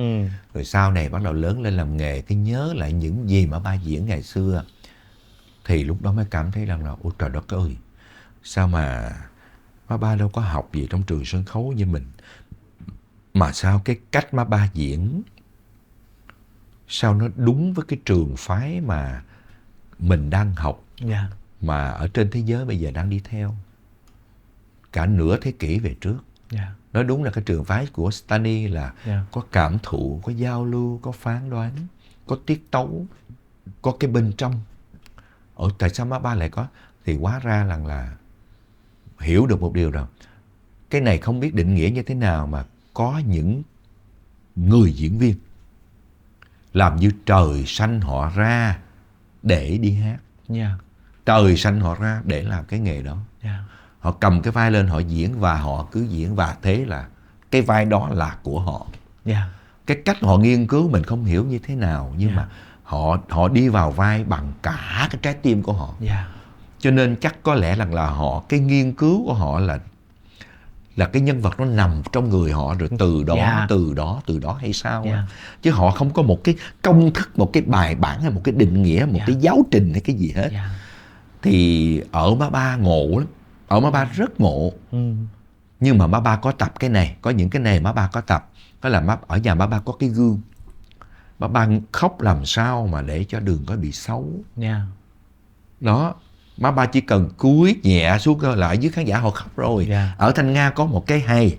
Rồi sau này bắt đầu lớn lên làm nghề, cái nhớ lại những gì mà ba diễn ngày xưa, thì lúc đó mới cảm thấy rằng là ôi trời đất ơi, sao mà ba đâu có học gì trong trường sân khấu như mình, mà sao cái cách má ba diễn sao nó đúng với cái trường phái mà mình đang học, mà ở trên thế giới bây giờ đang đi theo cả nửa thế kỷ về trước. Nói đúng là cái trường phái của Stani là có cảm thụ, có giao lưu, có phán đoán, có tiết tấu, có cái bên trong. Tại sao má ba lại có? Thì hóa ra là hiểu được một điều rằng cái này không biết định nghĩa như thế nào, mà có những người diễn viên làm như trời sanh họ ra để đi hát. Trời sanh họ ra để làm cái nghề đó. Họ cầm cái vai lên họ diễn, và họ cứ diễn, và thế là cái vai đó là của họ. Cái cách họ nghiên cứu mình không hiểu như thế nào, nhưng mà họ đi vào vai bằng cả cái trái tim của họ. Cho nên chắc có lẽ là họ, cái nghiên cứu của họ là cái nhân vật nó nằm trong người họ rồi, từ đó hay sao. Chứ họ không có một cái công thức, một cái bài bản hay một cái định nghĩa, một cái giáo trình hay cái gì hết. Thì ở má ba ngộ lắm, ở má ba rất ngộ. Nhưng mà má ba có tập cái này, có những cái này má ba có tập. Đó là ở nhà má ba có cái gương. Má ba khóc làm sao mà để cho đừng có bị xấu. Đó, má ba chỉ cần cúi nhẹ xuống là ở dưới khán giả họ khóc rồi. Ở Thanh Nga có một cái hay,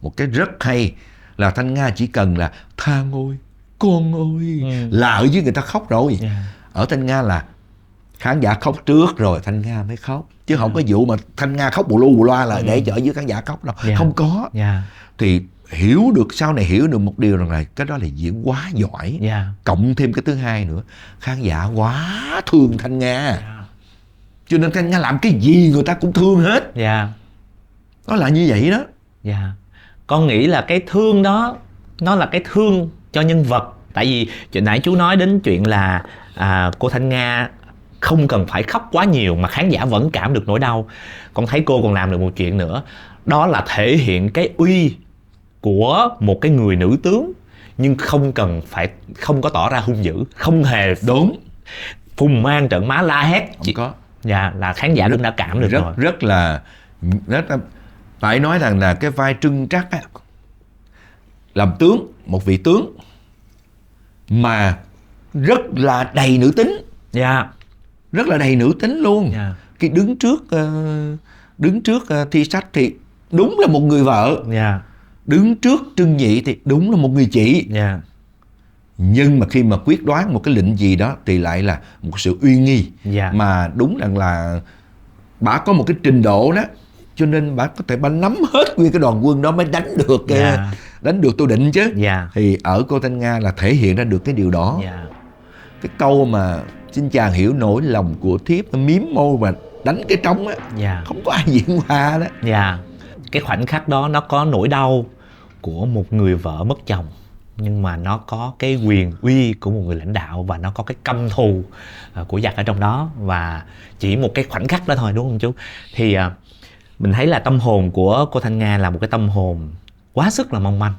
một cái rất hay, là Thanh Nga chỉ cần là Thang ơi, con ơi, là ở dưới người ta khóc rồi. Ở Thanh Nga là khán giả khóc trước rồi Thanh Nga mới khóc. Chứ không có vụ mà Thanh Nga khóc bù lu bù loa là để cho ở dưới khán giả khóc đâu. Không có. Thì sau này hiểu được một điều rằng là cái đó là diễn quá giỏi. Cộng thêm cái thứ hai nữa, khán giả quá thương Thanh Nga. Cho nên Thanh Nga làm cái gì người ta cũng thương hết. Nó là như vậy đó.
Con nghĩ là cái thương đó nó là cái thương cho nhân vật. Tại vì chuyện nãy chú nói đến chuyện là cô Thanh Nga không cần phải khóc quá nhiều mà khán giả vẫn cảm được nỗi đau. Con thấy cô còn làm được một chuyện nữa, đó là thể hiện cái uy của một cái người nữ tướng, nhưng không có tỏ ra hung dữ, không hề đúng phùng mang trợn má la hét.
Không có.
Là khán giả cũng đã cảm được rồi.
Rất là phải nói rằng là cái vai Trưng Trắc á, làm tướng, một vị tướng mà rất là đầy nữ tính. Rất là đầy nữ tính luôn. Khi đứng trước Thi Sách thì đúng là một người vợ. Đứng trước Trưng Nhị thì đúng là một người chị. Nhưng mà khi mà quyết đoán một cái lệnh gì đó thì lại là một sự uy nghi. Mà đúng rằng là bà có một cái trình độ đó, cho nên bà có thể bà nắm hết nguyên cái đoàn quân đó mới đánh được Tô Định chứ. Thì ở cô Thanh Nga là thể hiện ra được cái điều đó. Cái câu mà xin chàng hiểu nỗi lòng của thiếp, miếm môi và đánh cái trống á, không có ai diễn qua đó.
Cái khoảnh khắc đó nó có nỗi đau của một người vợ mất chồng, nhưng mà nó có cái quyền uy của một người lãnh đạo, và nó có cái căm thù của giặc ở trong đó. Và chỉ một cái khoảnh khắc đó thôi, đúng không chú? Thì mình thấy là tâm hồn của cô Thanh Nga là một cái tâm hồn quá sức là mong manh.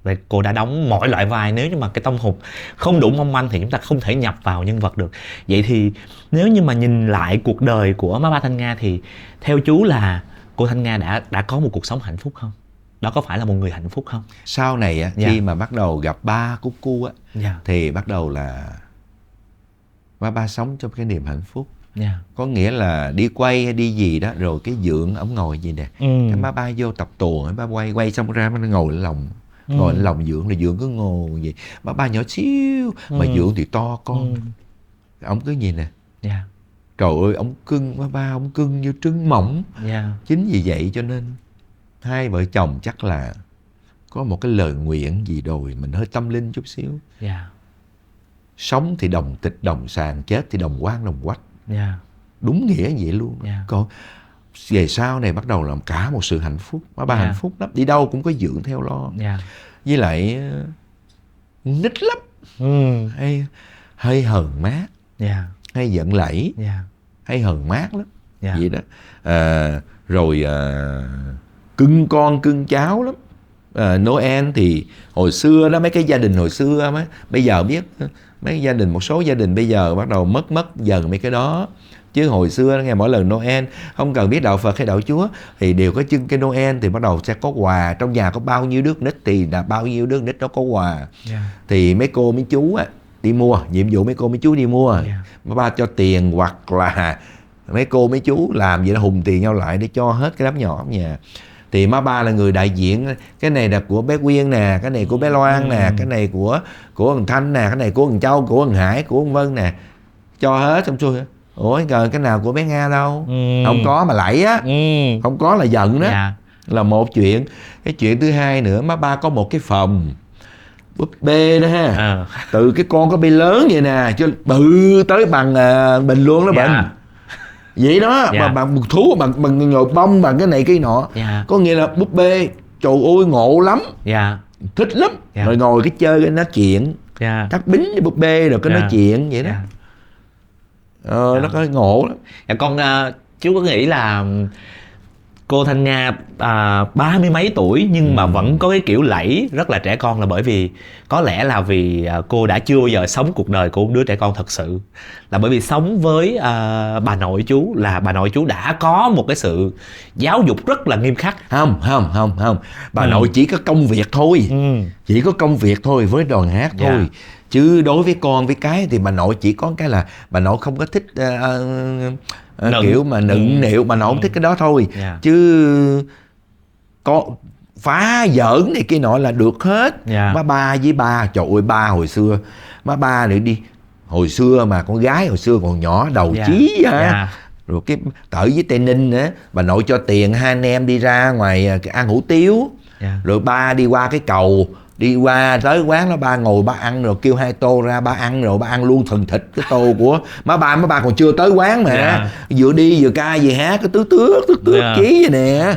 Vậy cô đã đóng mọi loại vai, nếu như mà cái tâm hồn không đủ mong manh thì chúng ta không thể nhập vào nhân vật được. Vậy thì nếu như mà nhìn lại cuộc đời của má ba Thanh Nga thì theo chú là cô Thanh Nga đã có một cuộc sống hạnh phúc không? Đó có phải là một người hạnh phúc không?
Sau này á, khi mà bắt đầu gặp ba Cúc Cu á, thì bắt đầu là ba sống trong cái niềm hạnh phúc. Có nghĩa là đi quay hay đi gì đó, rồi cái Dượng ổng ngồi gì nè, cái má ba vô tập tuồng, má quay xong ra nó ngồi lên lòng. Ngồi lên lòng Dượng, là Dượng cứ ngồi vậy. Ba nhỏ xíu, mà Dượng thì to con. Ông cứ nhìn nè. Trời ơi, ông cưng, ba ông cưng như trứng mỏng. Chính vì vậy cho nên hai vợ chồng chắc là có một cái lời nguyện gì rồi, mình hơi tâm linh chút xíu. sống thì đồng tịch đồng sàng, chết thì đồng quan đồng quách.
Dạ.
Đúng nghĩa vậy luôn.
Dạ.
Còn về sau này bắt đầu làm cả một sự hạnh phúc. Má ba
Dạ.
hạnh phúc lắm, đi đâu cũng có dượng theo lo.
Dạ.
Với lại nít lắm, hay hờn mát,
Dạ.
hay giận lẫy,
Dạ.
hay hờn mát lắm.
Dạ.
Vậy đó. Rồi cưng con cưng cháu lắm. Noel thì hồi xưa đó, mấy cái gia đình hồi xưa bây giờ biết mấy gia đình, một số gia đình bây giờ bắt đầu mất dần mấy cái đó. Chứ hồi xưa nghe mỗi lần Noel không cần biết đạo Phật hay đạo Chúa thì đều có trưng cái Noel, thì bắt đầu sẽ có quà. Trong nhà có bao nhiêu đứa nít thì là bao nhiêu đứa nít nó có quà.
Yeah.
Thì mấy cô mấy chú đi mua, nhiệm vụ mấy cô mấy chú đi mua.
Yeah.
Ba cho tiền, hoặc là mấy cô mấy chú làm gì đó hùng tiền nhau lại để cho hết cái đám nhỏ ở nhà. Thì má ba là người đại diện, cái này là của bé Quyên nè, cái này của bé Loan nè, cái này của thằng Thanh nè, cái này của thằng Châu, của thằng Hải, của thằng Vân nè, cho hết xong xuôi. Ủa rồi cái nào của bé Nga đâu? Không có mà lẫy á, không có là giận đó.
Yeah.
Là một chuyện. Cái chuyện thứ hai nữa, má ba có một cái phòng búp bê đó ha. Từ cái con có bê lớn vậy nè, cho bự tới bằng bình luôn đó Bình. Vậy đó, bằng thú, bằng nhồi bông, bằng cái này cái nọ. Có nghĩa là búp bê, trời ơi ngộ lắm. Thích lắm. Rồi ngồi cái chơi cái nói chuyện, thắt bính với búp bê rồi cái nói chuyện vậy đó. Nó có ngộ lắm.
Con chú có nghĩ là cô Thanh Nga 30 mấy tuổi nhưng mà vẫn có cái kiểu lẫy rất là trẻ con, là bởi vì có lẽ là vì cô đã chưa bao giờ sống cuộc đời của một đứa trẻ con thật sự, là bởi vì sống với bà nội chú, là bà nội chú đã có một cái sự giáo dục rất là nghiêm khắc.
Không bà nội chỉ có công việc thôi. Chỉ có công việc thôi, với đoàn hát thôi. Chứ đối với con với cái thì bà nội chỉ có cái là bà nội không có thích kiểu mà nựng nịu, bà nội không thích cái đó thôi. Chứ có phá giỡn này kia nọ là được hết. Má ba với ba, trời ơi ba hồi xưa, má ba để đi hồi xưa mà con gái hồi xưa còn nhỏ đầu chí rồi cái Tởi với Tây Ninh á, bà nội cho tiền hai anh em đi ra ngoài ăn hủ tiếu. Rồi ba đi qua cái cầu, đi qua tới quán đó, ba ngồi ba ăn rồi kêu 2 tô ra, ba ăn rồi ba ăn luôn thần thịt cái tô của má ba còn chưa tới quán mà. Vừa đi vừa ca vừa hát cái tước chí vậy nè,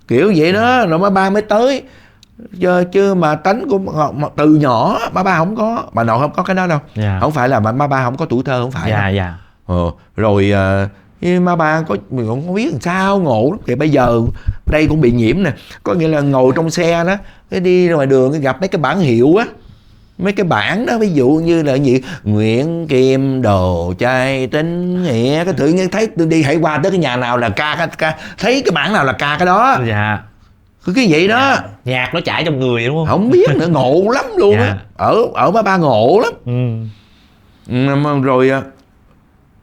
kiểu vậy đó. Rồi má ba mới tới. Chứ mà tánh của từ nhỏ má ba không có, bà nội không có cái đó đâu. Không phải là má ba không có tuổi thơ, không phải. Rồi má ba không biết làm sao ngộ lắm. Thì bây giờ đây cũng bị nhiễm nè, có nghĩa là ngồi trong xe đó, cái đi ngoài đường cái gặp mấy cái bảng hiệu á, mấy cái bảng đó, ví dụ như là gì Nguyễn Kim đồ chay tính nghĩa, cái tự nhiên thấy tôi đi hãy qua tới cái nhà nào là ca thấy cái bảng nào là ca cái đó. Cái vậy đó.
Nhạc nó chảy trong người đúng không?
Không biết nữa, ngộ lắm luôn á. Ở má ba ngộ lắm. Rồi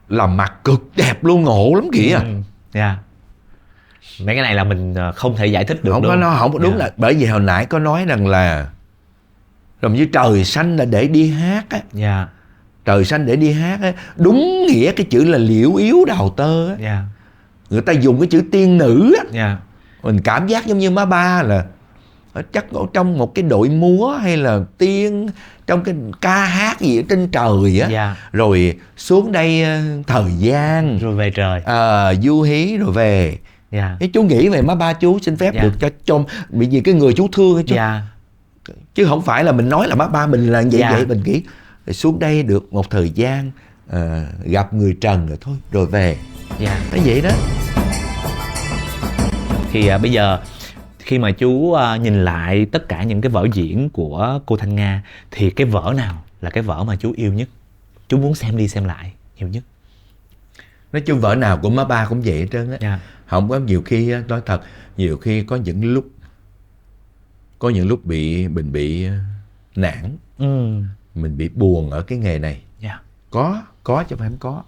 làm mặt cực đẹp luôn, ngộ lắm kìa.
Mấy cái này là mình không thể giải thích được.
Không có đúng là bởi vì hồi nãy có nói rằng là giống như trời xanh là để đi hát á. Trời xanh để đi hát á, đúng nghĩa cái chữ là liễu yếu đào tơ á. Người ta dùng cái chữ tiên nữ á. Mình cảm giác giống như má ba là chắc ở trong một cái đội múa hay là tiên, trong cái ca hát gì ở trên trời á. Rồi xuống đây thời gian
rồi về trời,
du hí rồi về. Cái chú nghĩ về má ba chú xin phép được cho trong bởi vì cái người chú thương ấy chú. Chứ không phải là mình nói là má ba mình là vậy mình nghĩ xuống đây được một thời gian, gặp người trần rồi thôi rồi về. Nó vậy đó.
Thì bây giờ khi mà chú nhìn lại tất cả những cái vở diễn của cô Thanh Nga thì cái vở nào là cái vở mà chú yêu nhất, chú muốn xem đi xem lại nhiều nhất?
Nói chung vở nào của má ba cũng vậy hết trơn á. Không có, nhiều khi nói thật, nhiều khi có những lúc mình bị nản, mình bị buồn ở cái nghề này. Có chứ phải không có.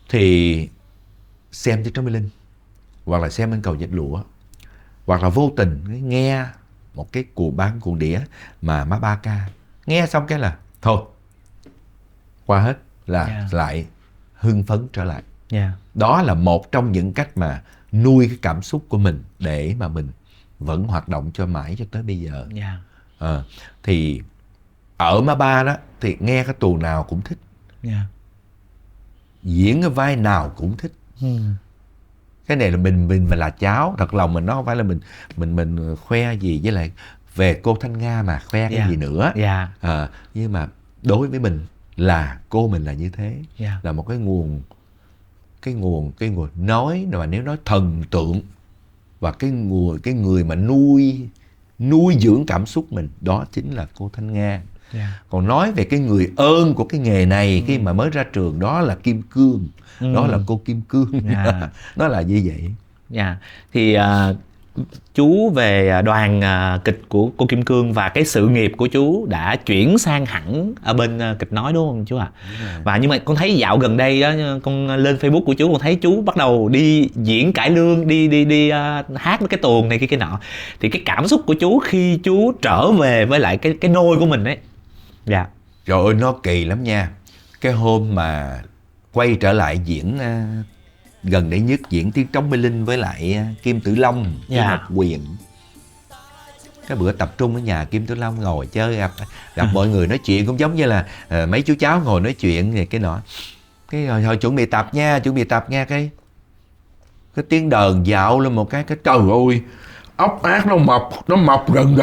Thì xem trên Trống Mỹ Linh, hoặc là xem bên cầu Dệt Lụa, hoặc là vô tình nghe một cái cuộn đĩa mà má ba ca, nghe xong cái là thôi qua hết là lại hưng phấn trở lại. Đó là một trong những cách mà nuôi cái cảm xúc của mình để mà mình vẫn hoạt động cho mãi cho tới bây giờ. Thì ở Má Ba đó thì nghe cái tuồng nào cũng thích, diễn cái vai nào cũng thích. Cái này là mình là cháu, thật lòng mình, nó không phải là mình khoe gì, với lại về cô Thanh Nga mà khoe cái gì nữa. Nhưng mà đối với mình là cô mình là như thế, là một cái nguồn nói, mà nếu nói thần tượng và cái người mà nuôi dưỡng cảm xúc mình, đó chính là cô Thanh Nga. Còn nói về cái người ơn của cái nghề này khi mà mới ra trường, đó là Kim Cương. Đó là cô Kim Cương. Nó là như vậy.
Thì chú về đoàn kịch của cô Kim Cương, và cái sự nghiệp của chú đã chuyển sang hẳn ở bên kịch nói, đúng không chú ạ? Và nhưng mà con thấy dạo gần đây đó, con lên Facebook của chú, con thấy chú bắt đầu đi diễn cải lương, đi hát với cái tuồng này cái nọ. Thì cái cảm xúc của chú khi chú trở về với lại cái nôi của mình ấy.
Trời ơi, nó kỳ lắm nha. Cái hôm mà quay trở lại diễn gần đây nhất, diễn Tiếng Trống Mê Linh với lại Kim Tử Long, Kim Ngọc Quyền. Cái bữa tập trung ở nhà Kim Tử Long, ngồi chơi, gặp mọi người nói chuyện, cũng giống như là mấy chú cháu ngồi nói chuyện này cái nọ. Cái hồi chuẩn bị tập nha, cái tiếng đờn dạo lên một cái trời ơi, ốc ác nó mọc rần,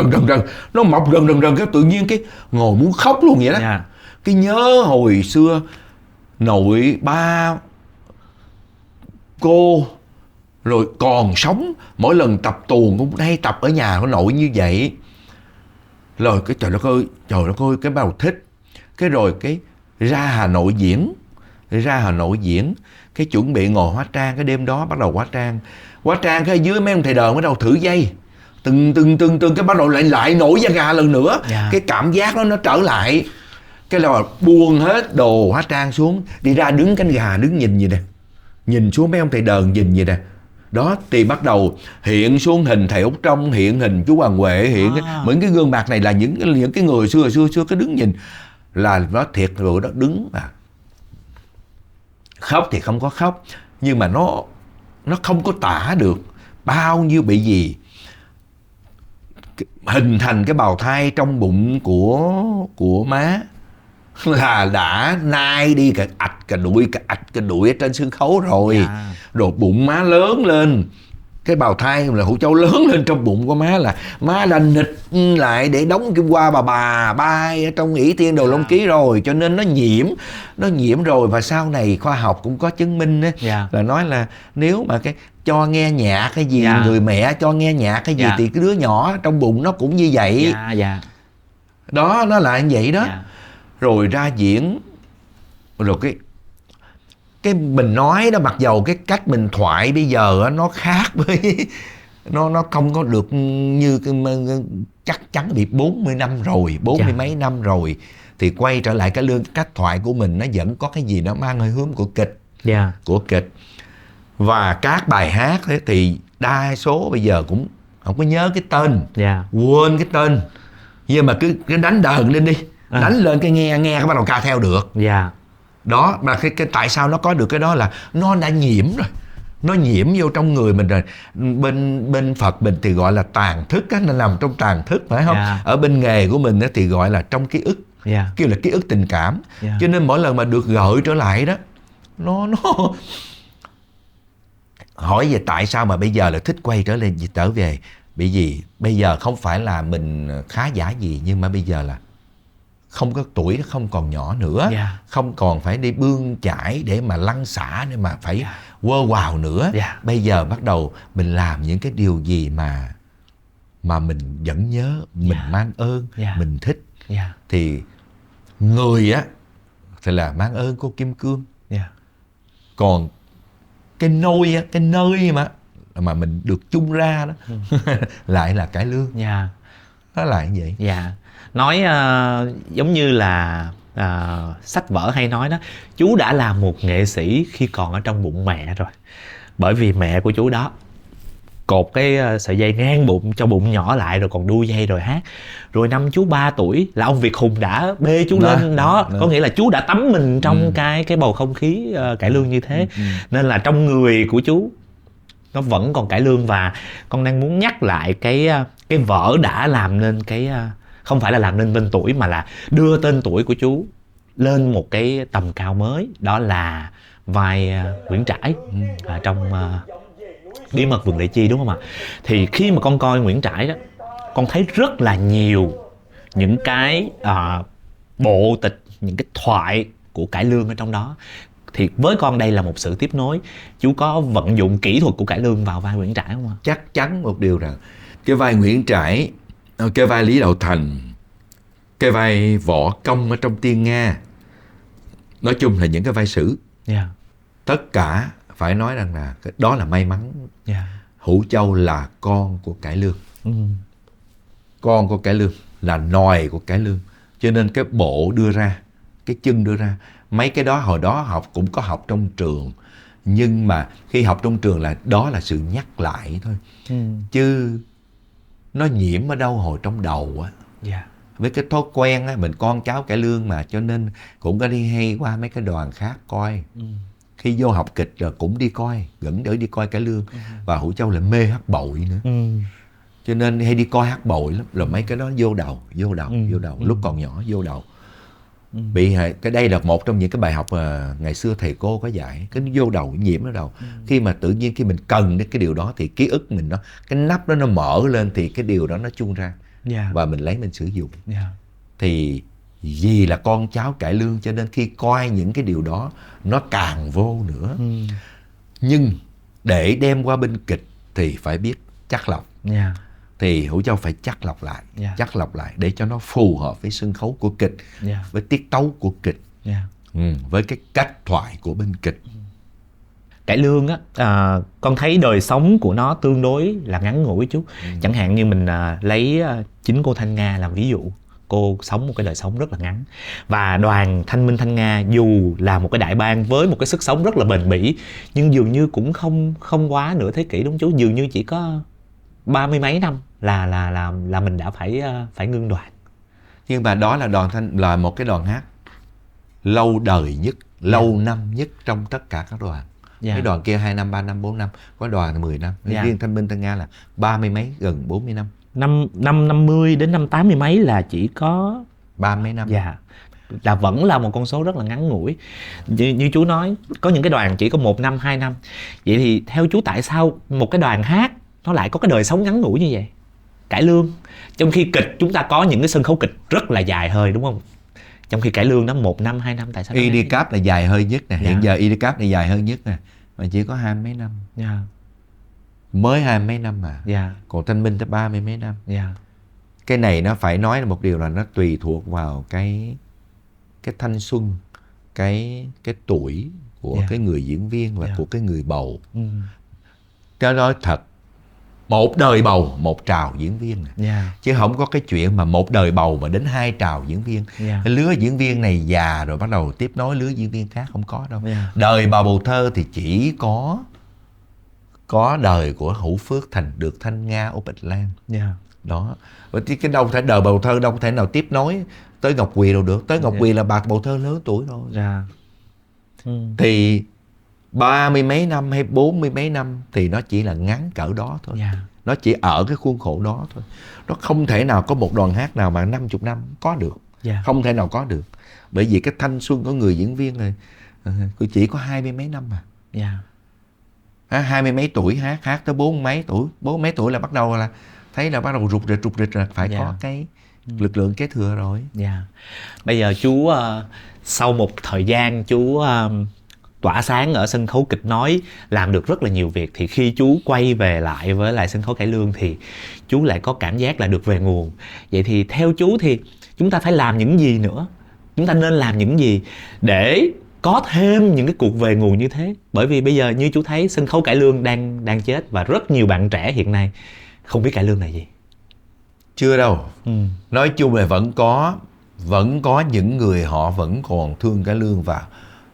nó mọc rần, cái tự nhiên cái ngồi muốn khóc luôn vậy đó. Cái nhớ hồi xưa nội ba cô rồi còn sống, mỗi lần tập tuồng cũng hay tập ở nhà của nội như vậy. Rồi cái trời đất ơi, cái bắt đầu thích. Cái rồi cái ra Hà Nội diễn, cái chuẩn bị ngồi hóa trang. Cái đêm đó bắt đầu hóa trang cái dưới mấy ông thầy đờn bắt đầu thử dây, từng cái bắt đầu lại nổi da gà lần nữa. Cái cảm giác đó nó trở lại, cái là buông hết đồ hóa trang xuống, đi ra đứng cánh gà, đứng nhìn gì nè, nhìn xuống mấy ông thầy đờn nhìn gì nè. Đó thì bắt đầu hiện xuống hình thầy Út Trong, hiện hình chú Hoàng Huệ, hiện những cái gương mặt này là những cái người xưa cái đứng nhìn là nó thiệt rồi đó, đứng mà khóc thì không có khóc, nhưng mà nó không có tả được bao nhiêu bị gì. Hình thành cái bào thai trong bụng của má là đã nai đi cả ạch cả đuổi ở trên sân khấu rồi. Rồi bụng má lớn lên, cái bào thai là Hữu Châu lớn lên trong bụng của má, là má đã nịch lại để đóng Kim Hoa bà bay ở trong Ỷ Thiên Đồ Long Ký rồi, cho nên nó nhiễm rồi. Và sau này khoa học cũng có chứng minh ấy, là nói là nếu mà cái cho nghe nhạc cái gì, người mẹ cho nghe nhạc cái gì thì cái đứa nhỏ trong bụng nó cũng như vậy. Đó, nó là như vậy đó. Rồi ra diễn, rồi cái mình nói đó, mặc dầu cái cách mình thoại bây giờ nó khác với nó không có được như chắc chắn bị 40 năm rồi, 40 mấy năm rồi, thì quay trở lại cái cách thoại của mình nó vẫn có cái gì nó mang hơi hướng của kịch. Và các bài hát ấy, thì đa số bây giờ cũng không có nhớ cái tên, quên cái tên, nhưng mà cứ đánh đờn lên đi, đánh lên cái nghe cái bắt đầu ca theo được. Đó, mà cái tại sao nó có được cái đó là nó đã nhiễm rồi, nó nhiễm vô trong người mình rồi. Bên Phật mình thì gọi là tàn thức á, nó nằm trong tàn thức, phải không? Ở bên nghề của mình thì gọi là trong ký ức, kêu là ký ức tình cảm. Cho nên mỗi lần mà được gợi trở lại đó, nó hỏi về tại sao mà bây giờ là thích quay trở về. Bởi vì bây giờ không phải là mình khá giả gì, nhưng mà bây giờ là không có tuổi, không còn nhỏ nữa, không còn phải đi bươn chải để mà lăn xả, để mà phải quơ quào nữa. Bây giờ bắt đầu mình làm những cái điều gì mà mình vẫn nhớ, mình mang ơn, mình thích. Thì người á thì là mang ơn cô Kim Cương. Còn cái nôi á, cái nơi mà mình được chung ra đó lại là cải lương. Nó lại như vậy.
Nói giống như là sách vở hay nói đó, chú đã là một nghệ sĩ khi còn ở trong bụng mẹ rồi. Bởi vì mẹ của chú đó cột cái sợi dây ngang bụng cho bụng nhỏ lại, rồi còn đuôi dây rồi hát. Rồi năm chú 3 tuổi là ông Việt Hùng đã bê chú lên đó. Có nghĩa là chú đã tắm mình trong cái bầu không khí cải lương như thế. Nên là trong người của chú nó vẫn còn cải lương. Và con đang muốn nhắc lại cái vở đã làm nên Không phải là làm nên tên tuổi mà là đưa tên tuổi của chú lên một cái tầm cao mới. Đó là vai Nguyễn Trãi trong Bí mật vườn Lệ Chi, đúng không ạ? Thì khi mà con coi Nguyễn Trãi đó, con thấy rất là nhiều những cái bộ tịch, những cái thoại của cải lương ở trong đó. Thì với con đây là một sự tiếp nối. Chú có vận dụng kỹ thuật của cải lương vào vai Nguyễn Trãi không ạ?
Chắc chắn một điều rằng cái vai Nguyễn Trãi, cái vai Lý Đạo Thành, cái vai Võ Công ở trong Tiên Nga, nói chung là những cái vai sử, tất cả phải nói rằng là đó là may mắn. Hữu Châu là con của cải lương, con của cải lương, là nòi của cải lương, cho nên cái bộ đưa ra, cái chân đưa ra, mấy cái đó hồi đó học cũng có học trong trường, nhưng mà khi học trong trường là đó là sự nhắc lại thôi, chứ nó nhiễm ở đâu hồi trong đầu á. Với cái thói quen á, mình con cháu cải lương mà, cho nên cũng có đi hay qua mấy cái đoàn khác coi. Khi vô học kịch rồi cũng đi coi, dẫn đỡ đi coi cải lương. Và Hữu Châu là mê hát bội nữa, cho nên hay đi coi hát bội lắm. Rồi mấy cái đó vô đầu. Lúc còn nhỏ vô đầu. Bị cái đây là một trong những cái bài học mà ngày xưa thầy cô có dạy, cái vô đầu, nhiễm ở đầu. Khi mà tự nhiên khi mình cần đến cái điều đó thì ký ức mình cái nắp đó nó mở lên thì cái điều đó nó chuông ra, và mình lấy mình sử dụng. Thì vì là con cháu cải lương cho nên khi coi những cái điều đó nó càng vô nữa. Nhưng để đem qua bên kịch thì phải biết chắc lọc. Thì Hữu Châu phải chắc lọc lại để cho nó phù hợp với sân khấu của kịch, với tiết tấu của kịch, với cái cách thoại của bên kịch.
Cải lương á, con thấy đời sống của nó tương đối là ngắn ngủi chút. Chẳng hạn như mình lấy chính cô Thanh Nga làm ví dụ. Cô sống một cái đời sống rất là ngắn. Và đoàn Thanh Minh Thanh Nga dù là một cái đại bang với một cái sức sống rất là bền bỉ, nhưng dường như cũng không quá nửa thế kỷ, đúng chú? Dường như chỉ có 30 mấy năm là mình đã phải ngưng đoàn.
Nhưng mà đó là là một cái đoàn hát lâu đời nhất, lâu năm nhất trong tất cả các đoàn. Cái đoàn kia 2 năm, 3 năm, 4 năm, có đoàn 10 năm. Riêng Thanh Minh Thanh Nga là 30 mấy, gần 40 năm.
Năm 50 đến năm 80 mấy là chỉ có
30 mấy năm.
Là vẫn là một con số rất là ngắn ngủi. Như chú nói, có những cái đoàn chỉ có 1 năm, 2 năm. Vậy thì theo chú tại sao một cái đoàn hát nó lại có cái đời sống ngắn ngủi như vậy? Cải lương, trong khi kịch chúng ta có những cái sân khấu kịch rất là dài hơi, đúng không? Trong khi cải lương nó 1 năm, 2 năm, tại sao?
IDCAP là dài hơi nhất nè. Hiện giờ IDCAP là dài hơi nhất nè, mà chỉ có 20 mấy năm. Mới 20 mấy năm mà. Còn Thanh Minh tới 30 mấy năm. Cái này nó phải nói là một điều là nó tùy thuộc vào cái thanh xuân, cái tuổi của cái người diễn viên và của cái người bầu. Cái nói thật, một đời bầu, một trào diễn viên. Chứ không có cái chuyện mà một đời bầu mà đến 2 trào diễn viên. Cái lứa diễn viên này già rồi bắt đầu tiếp nối lứa diễn viên khác, không có đâu. Đời bà Bầu Thơ thì chỉ có đời của Hữu Phước Thành được Thanh Nga ở Bạch Lan. Đó. Và cái đâu thể đời Bầu Thơ đâu có thể nào tiếp nối tới Ngọc Quỳ đâu được. Tới Ngọc Quỳ là bà Bầu Thơ lớn tuổi rồi. Thì 30 mấy năm hay 40 mấy năm thì nó chỉ là ngắn cỡ đó thôi. Nó chỉ ở cái khuôn khổ đó thôi. Nó không thể nào có một đoàn hát nào mà 50 năm có được. Không thể nào có được. Bởi vì cái thanh xuân của người diễn viên này chỉ có 20 mấy năm mà. 20 mấy tuổi hát tới 40 mấy tuổi. 40 mấy tuổi là bắt đầu là thấy là bắt đầu rụt rịch là phải có cái lực lượng kế thừa rồi.
Bây giờ chú sau một thời gian chú tỏa sáng ở sân khấu kịch nói, làm được rất là nhiều việc, thì khi chú quay về lại với lại sân khấu cải lương thì chú lại có cảm giác là được về nguồn. Vậy thì theo chú thì chúng ta phải làm những gì nữa? Chúng ta nên làm những gì để có thêm những cái cuộc về nguồn như thế? Bởi vì bây giờ như chú thấy sân khấu cải lương đang chết, và rất nhiều bạn trẻ hiện nay không biết cải lương là gì.
Chưa đâu. Nói chung là vẫn có những người họ vẫn còn thương cải lương và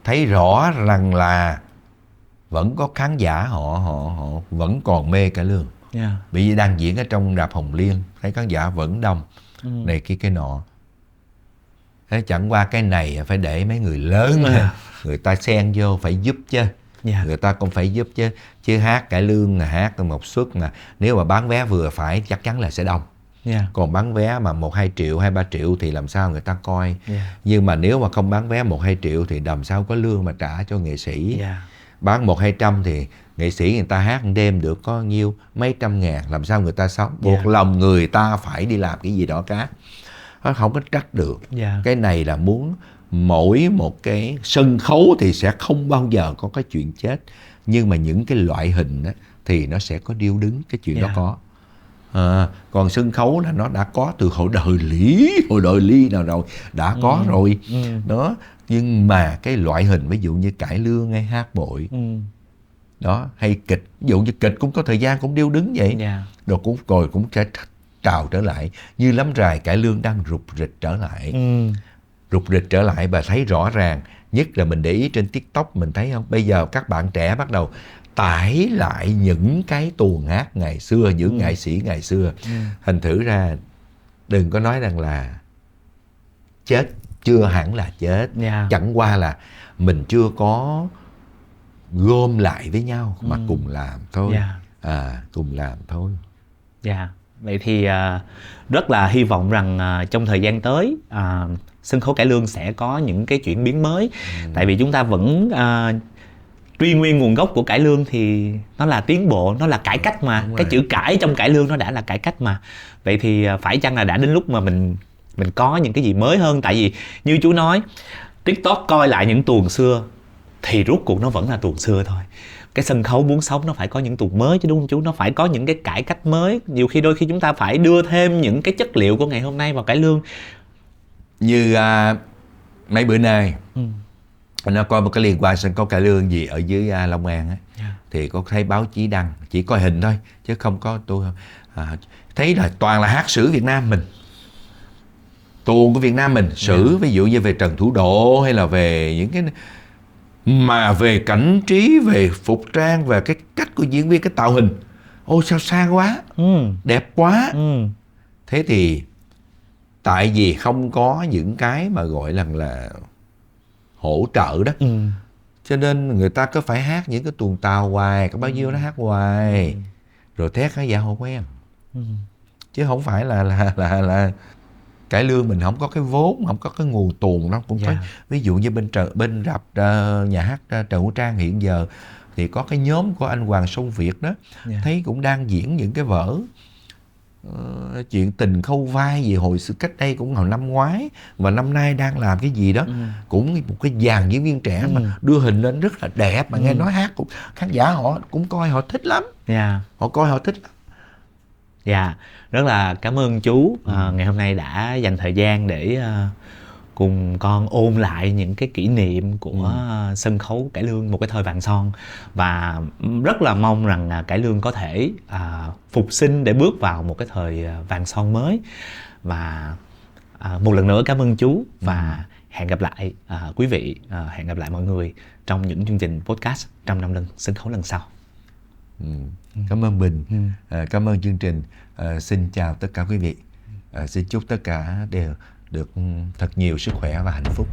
thấy rõ rằng là vẫn có khán giả họ vẫn còn mê cải lương. Bởi vì đang diễn ở trong rạp Hồng Liên, thấy khán giả vẫn đông, này kia cái nọ. Thế chẳng qua cái này phải để mấy người lớn người ta xen vô phải giúp chứ. Người ta cũng phải giúp chứ hát cải lương là hát một suất mà nếu mà bán vé vừa phải chắc chắn là sẽ đông.
Yeah.
Còn bán vé mà 1-2 triệu, 2-3 triệu thì làm sao người ta coi.
Yeah.
Nhưng mà nếu mà không bán vé 1-2 triệu thì làm sao có lương mà trả cho nghệ sĩ.
Yeah.
Bán 100-200 thì nghệ sĩ người ta hát một đêm được có nhiêu mấy trăm ngàn, làm sao người ta sống. Buộc lòng người ta phải đi làm cái gì đó cả. Nó không có trách được. Cái này là muốn mỗi một cái sân khấu thì sẽ không bao giờ có cái chuyện chết. Nhưng mà những cái loại hình á, thì nó sẽ có điêu đứng, cái chuyện đó có. Còn sân khấu là nó đã có từ hồi đời Lý nào rồi, đã có rồi. Đó. Nhưng mà cái loại hình ví dụ như cải lương hay hát bội, đó, hay kịch, ví dụ như kịch cũng có thời gian cũng điêu đứng vậy. Rồi cũng sẽ trào trở lại. Như Lắm Rài cải lương đang rục rịch trở lại. Rục rịch trở lại, bà thấy rõ ràng. Nhất là mình để ý trên TikTok, mình thấy không? Bây giờ các bạn trẻ bắt đầu tải lại những cái tuồng hát ngày xưa, những nghệ sĩ ngày xưa. Thành thử ra đừng có nói rằng là chết, chưa hẳn là chết. Chẳng qua là mình chưa có gom lại với nhau mà cùng làm thôi. Cùng làm thôi.
Vậy thì rất là hy vọng rằng trong thời gian tới sân khấu cải lương sẽ có những cái chuyển biến mới. Tại vì chúng ta vẫn truy nguyên nguồn gốc của cải lương thì nó là tiến bộ, nó là cải cách mà. Cái chữ cải trong cải lương nó đã là cải cách mà. Vậy thì phải chăng là đã đến lúc mà mình có những cái gì mới hơn? Tại vì như chú nói, TikTok coi lại những tuồng xưa thì rốt cuộc nó vẫn là tuồng xưa thôi. Cái sân khấu muốn sống nó phải có những tuồng mới chứ, đúng không chú? Nó phải có những cái cải cách mới. Nhiều khi đôi khi chúng ta phải đưa thêm những cái chất liệu của ngày hôm nay vào cải lương.
Như mấy bữa nay nó coi một cái liên quan sân khấu cải lương gì ở dưới Long An á, thì có thấy báo chí đăng, chỉ coi hình thôi chứ không có tôi thấy là toàn là hát sử Việt Nam mình, tuồng của Việt Nam mình, sử ví dụ như về Trần Thủ Độ hay là về những cái mà về cảnh trí, về phục trang, về cái cách của diễn viên, cái tạo hình, ôi sao sang quá, đẹp quá. Thế thì tại vì không có những cái mà gọi là hỗ trợ đó, cho nên người ta cứ phải hát những cái tuồng Tàu hoài, có bao nhiêu nó hát hoài, rồi thét khán giả họ quen. Chứ không phải là cải lương mình không có cái vốn, không có cái nguồn tuồng đó. Cũng phải, ví dụ như bên rạp nhà hát Trần Hữu Trang hiện giờ thì có cái nhóm của anh Hoàng Sông Việt đó, thấy cũng đang diễn những cái vở chuyện tình khâu vai gì hồi sự cách đây cũng hồi năm ngoái, và năm nay đang làm cái gì đó, cũng một cái dàn diễn viên trẻ mà đưa hình lên rất là đẹp, mà nghe nói hát cũng khán giả họ cũng coi, họ thích lắm. Họ coi họ thích lắm.
Rất là cảm ơn chú ngày hôm nay đã dành thời gian để cùng con ôn lại những cái kỷ niệm của sân khấu cải lương một cái thời vàng son, và rất là mong rằng cải lương có thể phục sinh để bước vào một cái thời vàng son mới. Và một lần nữa cảm ơn chú, và hẹn gặp lại quý vị, hẹn gặp lại mọi người trong những chương trình podcast 100 năm sân khấu lần sau.
Cảm ơn Bình, cảm ơn chương trình. Xin chào tất cả quý vị. Xin chúc tất cả đều được thật nhiều sức khỏe và hạnh phúc.